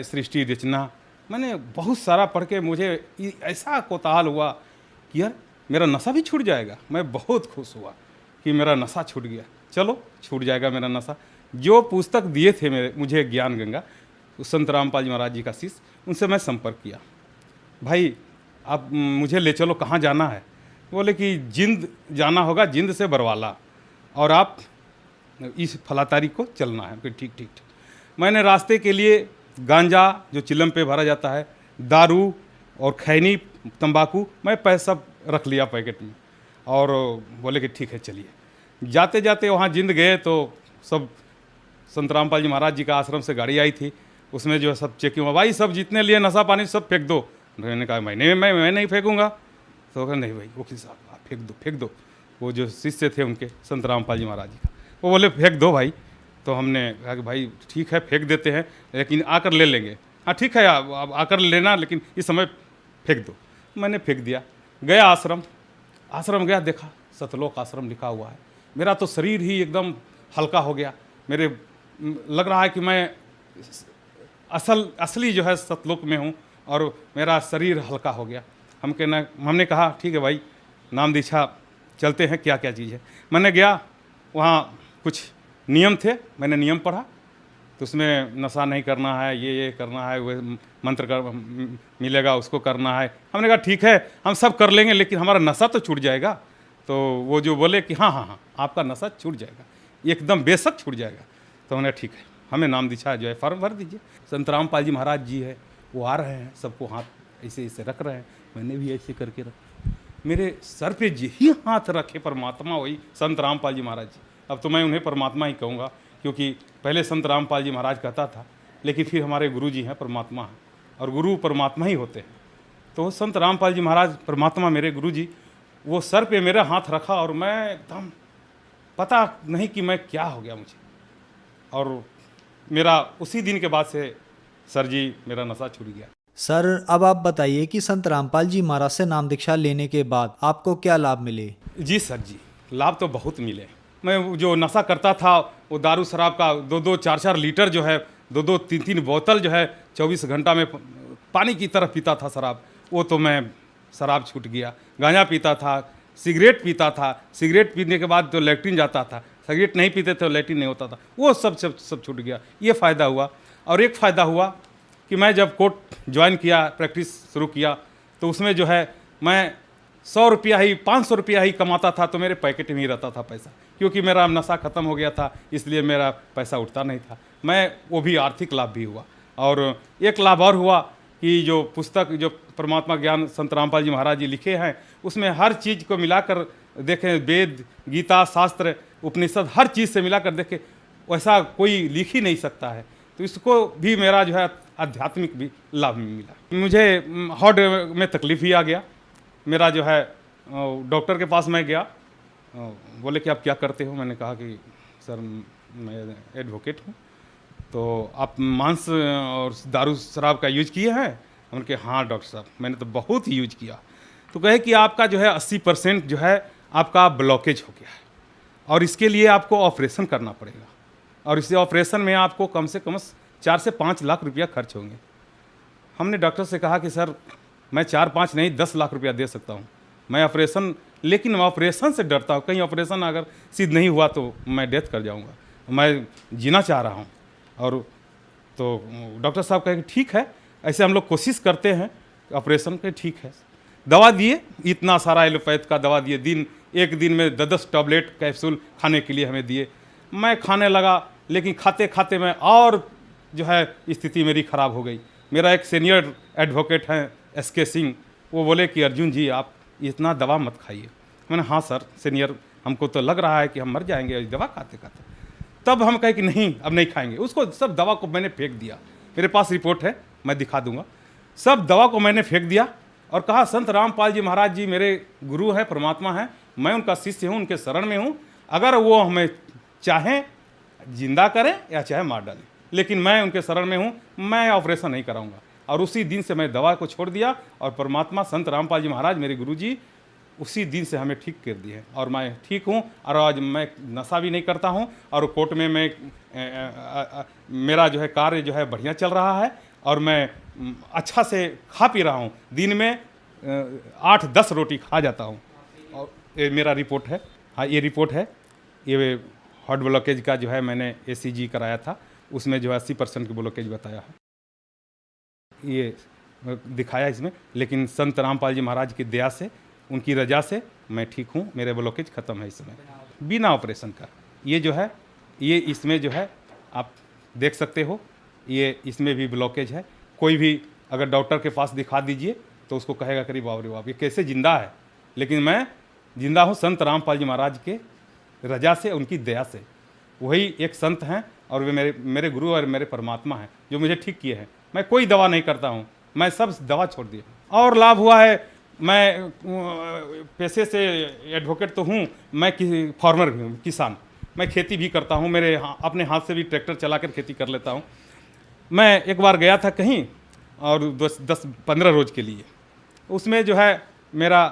सृष्टि रचना। मैंने बहुत सारा पढ़ के मुझे ऐसा कोताहल हुआ कि यार मेरा नशा भी छूट जाएगा। मैं बहुत खुश हुआ कि मेरा नशा छूट गया, चलो छूट जाएगा मेरा नशा। जो पुस्तक दिए थे मुझे ज्ञान गंगा, संत रामपाल जी महाराज जी का शिष्य, उनसे मैं संपर्क किया। भाई आप मुझे ले चलो, कहाँ जाना है? बोले कि जिंद जाना होगा, जिंद से बरवाला, और आप इस फला तारीख को चलना है। फिर ठीक ठीक ठीक। मैंने रास्ते के लिए गांजा जो चिलम पे भरा जाता है, दारू और खैनी तंबाकू, मैं पैसा रख लिया पैकेट में और बोले कि ठीक है चलिए। जाते जाते वहाँ जिंद गए तो सब संत रामपाल जी महाराज जी का आश्रम से गाड़ी आई थी। उसमें जो सब चेकिंग हुआ, भाई सब जितने लिए नशा पानी सब फेंक दो। मैंने कहा मैं नहीं फेंकूंगा। तो कहा नहीं भाई वकील साहब आप फेंक दो। वो जो शिष्य थे उनके संत रामपाल जी महाराज जी का, वो बोले फेंक दो भाई। तो हमने कहा कि भाई ठीक है फेंक देते हैं, लेकिन आकर ले लेंगे। हाँ ठीक है आप आकर लेना, लेकिन इस समय फेंक दो। मैंने फेंक दिया। गया आश्रम गया, देखा सतलोक आश्रम लिखा हुआ है। मेरा तो शरीर ही एकदम हल्का हो गया। मेरे लग रहा है कि मैं असली जो है सतलोक में हूँ और मेरा शरीर हल्का हो गया। हमने कहा ठीक है भाई नाम दीक्षा चलते हैं, क्या क्या चीज़ है। मैंने गया, वहाँ कुछ नियम थे, मैंने नियम पढ़ा। तो उसमें नशा नहीं करना है, ये करना है, वो मंत्र कर मिलेगा उसको करना है। हमने कहा ठीक है हम सब कर लेंगे, लेकिन हमारा नशा तो छूट जाएगा। तो वो जो बोले कि हाँ आपका नशा छूट जाएगा, एकदम बेशक छूट जाएगा। तो हमने ठीक है हमें नाम दीक्षा जो है फॉर्म भर दीजिए। संत रामपाल जी महाराज जी है वो आ रहे हैं, सबको हाथ ऐसे ऐसे रख रहे हैं। मैंने भी ऐसे करके रखा। मेरे सर पे यही हाथ रखे परमात्मा, वही संत रामपाल जी महाराज जी। अब तो मैं उन्हें परमात्मा ही कहूँगा, क्योंकि पहले संत रामपाल जी महाराज कहता था, लेकिन फिर हमारे गुरु जी हैं परमात्मा हैं, और गुरु परमात्मा ही होते हैं। तो संत रामपाल जी महाराज परमात्मा मेरे गुरु जी, वो सर पे मेरा हाथ रखा और मैं एकदम पता नहीं कि मैं क्या हो गया मुझे। और मेरा उसी दिन के बाद से सर जी मेरा नशा छूट गया। सर अब आप बताइए कि संत रामपाल जी महाराज से नाम दीक्षा लेने के बाद आपको क्या लाभ मिले? जी सर जी, लाभ तो बहुत मिले। मैं जो नशा करता था वो दारू शराब का 2-2 4-4 लीटर जो है, 2-2 3-3 बोतल जो है 24 घंटा में पानी की तरह पीता था शराब। वो तो मैं शराब छूट गया। गांजा पीता था, सिगरेट पीता था, सिगरेट पीने के बाद तो लैट्रिन जाता था, सिगरेट नहीं पीते थे लैट्रिन नहीं होता था, वो सब छूट गया। ये फ़ायदा हुआ। और एक फ़ायदा हुआ कि मैं जब कोर्ट ज्वाइन किया, प्रैक्टिस शुरू किया, तो उसमें जो है मैं 100 रुपया ही 500 रुपया ही कमाता था, तो मेरे पैकेट में ही रहता था पैसा, क्योंकि मेरा नशा ख़त्म हो गया था, इसलिए मेरा पैसा उठता नहीं था। वो भी आर्थिक लाभ भी हुआ। और एक लाभ और हुआ कि जो पुस्तक जो परमात्मा ज्ञान संत रामपाल जी महाराज जी लिखे हैं, उसमें हर चीज़ को मिलाकर देखें, वेद गीता शास्त्र उपनिषद हर चीज़ से मिलाकर देखें, वैसा कोई लिख ही नहीं सकता है। तो इसको भी मेरा जो है आध्यात्मिक भी लाभ मिला। मुझे हार्ट में तकलीफ ही आ गया। मेरा जो है डॉक्टर के पास मैं गया, बोले कि आप क्या करते हो? मैंने कहा कि सर मैं एडवोकेट हूँ। तो आप मांस और दारू शराब का यूज किए हैं? उनके हाँ डॉक्टर साहब मैंने तो बहुत ही यूज किया। तो कहे कि आपका जो है 80% जो है आपका ब्लॉकेज हो गया है और इसके लिए आपको ऑपरेशन करना पड़ेगा और इस ऑपरेशन में आपको कम से कम 4 से 5 लाख रुपया खर्च होंगे। हमने डॉक्टर से कहा कि सर मैं 4-5 नहीं 10 लाख रुपया दे सकता हूँ मैं ऑपरेशन, लेकिन मैं ऑपरेशन से डरता हूँ, कहीं ऑपरेशन अगर सिद्ध नहीं हुआ तो मैं डेथ कर जाऊँगा, मैं जीना चाह रहा हूँ। और तो डॉक्टर साहब कहे कि ठीक है, ऐसे हम लोग कोशिश करते हैं ऑपरेशन के, ठीक है। दवा दिए, इतना सारा एलोपैथ का दवा दिए, एक दिन में 10 टैबलेट कैप्सूल खाने के लिए हमें दिए। मैं खाने लगा, लेकिन खाते खाते मैं और जो है स्थिति मेरी ख़राब हो गई। मेरा एक सीनियर एडवोकेट हैं SK सिंह, वो बोले कि अर्जुन जी आप इतना दवा मत खाइए। मैंने हाँ सर सीनियर, हमको तो लग रहा है कि हम मर जाएंगे दवा खाते खाते। तब हम कहे कि नहीं अब नहीं खाएंगे, उसको सब दवा को मैंने फेंक दिया। मेरे पास रिपोर्ट है, मैं दिखा दूंगा। सब दवा को मैंने फेंक दिया और कहा संत रामपाल जी महाराज जी मेरे गुरु हैं, परमात्मा हैं, मैं उनका शिष्य हूँ, उनके शरण में हूँ। अगर वो हमें चाहें जिंदा करें या चाहे मार डालें, लेकिन मैं उनके शरण में हूँ, मैं ऑपरेशन नहीं कराऊंगा। और उसी दिन से मैं दवा को छोड़ दिया और परमात्मा संत रामपाल जी महाराज मेरे गुरु जी उसी दिन से हमें ठीक कर दिए और मैं ठीक हूँ। और आज मैं नशा भी नहीं करता हूँ और कोर्ट में मैं मेरा जो है कार्य जो है बढ़िया चल रहा है और मैं अच्छा से खा पी रहा हूँ। दिन में 8-10 रोटी खा जाता हूँ। और ये मेरा रिपोर्ट है, हाँ ये रिपोर्ट है। ये हार्ट ब्लॉकेज का जो है मैंने ACG कराया था, उसमें जो है 80% की ब्लॉकेज बताया है, ये दिखाया इसमें। लेकिन संत रामपाल जी महाराज की दया से, उनकी रजा से मैं ठीक हूँ, मेरे ब्लॉकेज ख़त्म है इस समय बिना ऑपरेशन का। ये जो है ये इसमें जो है आप देख सकते हो, ये इसमें भी ब्लॉकेज है। कोई भी अगर डॉक्टर के पास दिखा दीजिए तो उसको कहेगा करीब बाप रे बाप ये कैसे जिंदा है, लेकिन मैं जिंदा हूँ संत रामपाल जी महाराज के रजा से, उनकी दया से। वही एक संत हैं और वे मेरे गुरु और मेरे परमात्मा हैं जो मुझे ठीक किए हैं। मैं कोई दवा नहीं करता हूँ, मैं सब दवा छोड़ दिए। और लाभ हुआ है, मैं पैसे से एडवोकेट तो हूँ, मैं फार्मर भी हूँ, किसान। मैं खेती भी करता हूँ, मेरे अपने हाथ से भी ट्रैक्टर चला कर खेती कर लेता हूँ। मैं एक बार गया था कहीं और 10-15 रोज़ के लिए, उसमें जो है मेरा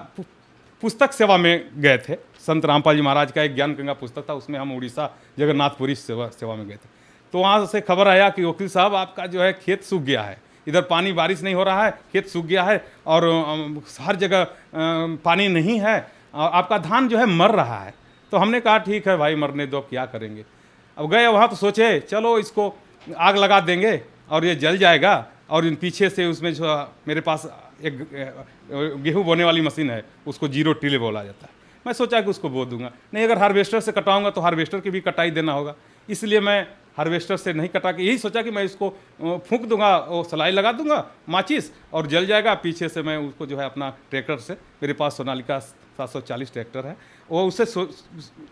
पुस्तक सेवा में गए थे। संत रामपाल जी महाराज का एक ज्ञान गंगा पुस्तक था, उसमें हम उड़ीसा जगन्नाथपुरी सेवा में गए थे। तो वहाँ से खबर आया कि वकील साहब आपका जो है खेत सूख गया है, इधर पानी बारिश नहीं हो रहा है, खेत सूख गया है और हर जगह पानी नहीं है, आपका धान जो है मर रहा है। तो हमने कहा ठीक है भाई मरने दो, क्या करेंगे। अब गए वहाँ तो सोचे चलो इसको आग लगा देंगे और ये जल जाएगा। और इन पीछे से उसमें जो मेरे पास एक गेहूँ बोने वाली मशीन है, उसको 0 टिले बोला जाता है। मैं सोचा कि उसको बो दूंगा, नहीं अगर हार्वेस्टर से कटाऊंगा तो हार्वेस्टर की भी कटाई देना होगा, इसलिए मैं हार्वेस्टर से नहीं कटा के यही सोचा कि मैं इसको फूंक दूंगा, वो सलाई लगा दूंगा माचिस और जल जाएगा। पीछे से मैं उसको जो है अपना ट्रैक्टर से, मेरे पास सोनालिका 740 ट्रैक्टर है, वो उससे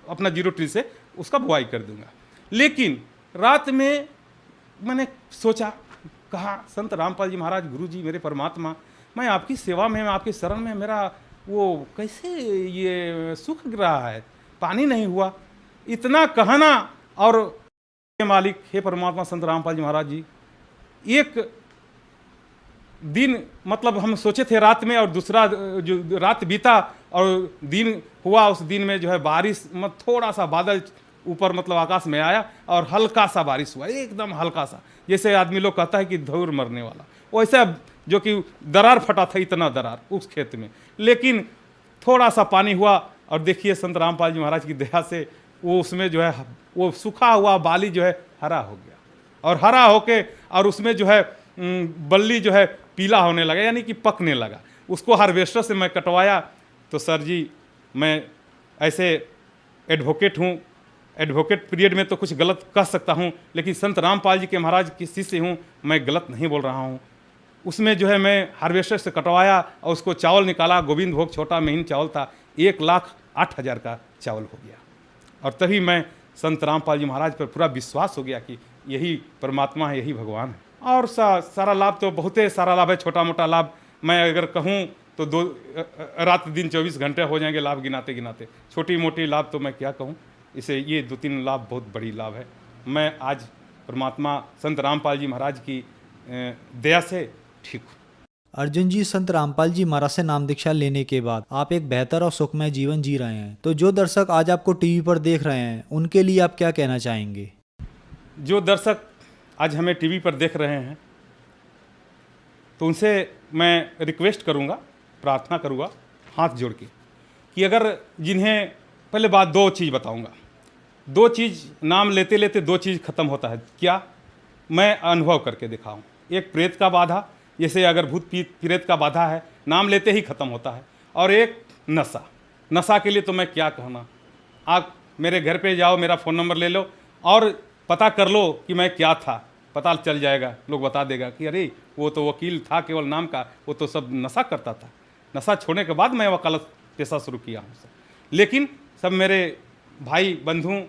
अपना 0 टिल से उसका बुआई कर दूंगा। लेकिन रात में मैंने सोचा, कहा संत रामपाल जी महाराज गुरु जी मेरे परमात्मा, मैं आपकी सेवा में, मैं आपकी शरण में, मेरा वो कैसे ये सूख रहा है, पानी नहीं हुआ। इतना कहना और मालिक हे परमात्मा संत रामपाल जी महाराज जी, एक दिन मतलब हम सोचे थे रात में और दूसरा जो रात बीता और दिन हुआ, उस दिन में जो है बारिश थोड़ा सा बादल ऊपर मतलब आकाश में आया और हल्का सा बारिश हुआ, एकदम हल्का सा, जैसे आदमी लोग कहता है कि धूर मरने वाला, वैसा जो कि दरार फटा था, इतना दरार उस खेत में। लेकिन थोड़ा सा पानी हुआ और देखिए संत रामपाल जी महाराज की दया से वो उसमें जो है वो सूखा हुआ बाली जो है हरा हो गया और हरा होके और उसमें जो है बल्ली जो है पीला होने लगा, यानी कि पकने लगा। उसको हार्वेस्टर से मैं कटवाया। तो सर जी मैं ऐसे एडवोकेट हूँ, एडवोकेट पीरियड में तो कुछ गलत कह सकता हूँ, लेकिन संत रामपाल जी के महाराज की शिष्य हूँ, मैं गलत नहीं बोल रहा हूँ। उसमें जो है मैं हार्वेस्टर से कटवाया और उसको चावल निकाला, गोविंद भोग छोटा महीन चावल था, 1,08,000 का चावल हो गया। और तभी मैं संत रामपाल जी महाराज पर पूरा विश्वास हो गया कि यही परमात्मा है, यही भगवान है। और सारा लाभ तो बहुत ही सारा लाभ है। छोटा मोटा लाभ मैं अगर कहूँ तो रात दिन 24 घंटे हो जाएंगे लाभ गिनाते गिनाते। छोटी मोटी लाभ तो मैं क्या कहूँ, इसे ये 2-3 लाभ बहुत बड़ी लाभ है। मैं आज परमात्मा संत रामपाल जी महाराज की दया से ठीक हूँ। अर्जुन जी, संत रामपाल जी महाराज से नाम दीक्षा लेने के बाद आप एक बेहतर और सुखमय जीवन जी रहे हैं, तो जो दर्शक आज आपको टीवी पर देख रहे हैं उनके लिए आप क्या कहना चाहेंगे? जो दर्शक आज हमें टीवी पर देख रहे हैं तो उनसे मैं रिक्वेस्ट करूंगा, प्रार्थना करूंगा हाथ जोड़ के कि अगर जिन्हें पहले बात 2 चीज़ बताऊंगा। 2 चीज़ नाम लेते लेते 2 चीज़ खत्म होता है। क्या? मैं अनुभव करके दिखाऊं। एक प्रेत का बाधा, जैसे अगर भूत प्रेत का बाधा है नाम लेते ही ख़त्म होता है। और एक नशा, नशा के लिए तो मैं क्या कहना। आप मेरे घर पे जाओ, मेरा फ़ोन नंबर ले लो और पता कर लो कि मैं क्या था, पता चल जाएगा। लोग बता देगा कि अरे वो तो वकील था केवल नाम का, वो तो सब नशा करता था। नशा छोड़ने के बाद मैं वकालत पेशा शुरू किया हूँ सर। लेकिन सब मेरे भाई बंधु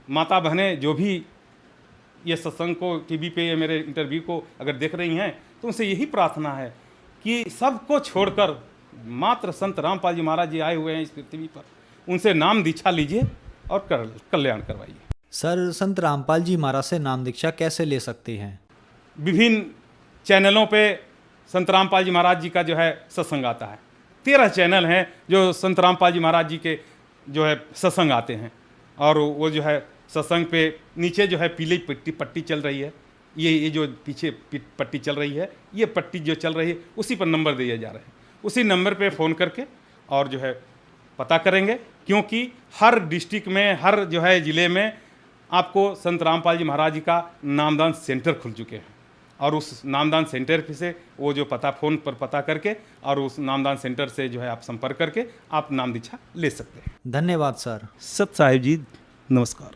माता बहनें जो भी ये सत्संग को टीवी पे, ये मेरे इंटरव्यू को अगर देख रही हैं तो उनसे यही प्रार्थना है कि सबको छोड़कर मात्र संत रामपाल जी महाराज जी आए हुए हैं इस पृथ्वी पर, उनसे नाम दीक्षा लीजिए और कल्याण करवाइए। सर, संत रामपाल जी महाराज से नाम दीक्षा कैसे ले सकते हैं? विभिन्न चैनलों पे संत रामपाल जी महाराज जी का जो है सत्संग आता है। 13 चैनल हैं जो संत रामपाल जी महाराज जी के जो है सत्संग आते हैं। और वो जो है सत्संग पे नीचे जो है पीली पट्टी चल रही है, ये जो पीछे पट्टी चल रही है, ये पट्टी जो चल रही है उसी पर नंबर दिए जा रहे हैं। उसी नंबर पे फ़ोन करके और जो है पता करेंगे, क्योंकि हर डिस्ट्रिक्ट में, हर जो है ज़िले में आपको संत रामपाल जी महाराज जी का नामदान सेंटर खुल चुके हैं। और उस नामदान सेंटर से वो जो पता फ़ोन पर पता करके और उस नामदान सेंटर से जो है आप संपर्क करके आप नाम दीक्षा ले सकते हैं। धन्यवाद सर। सत साहिब जी, नमस्कार।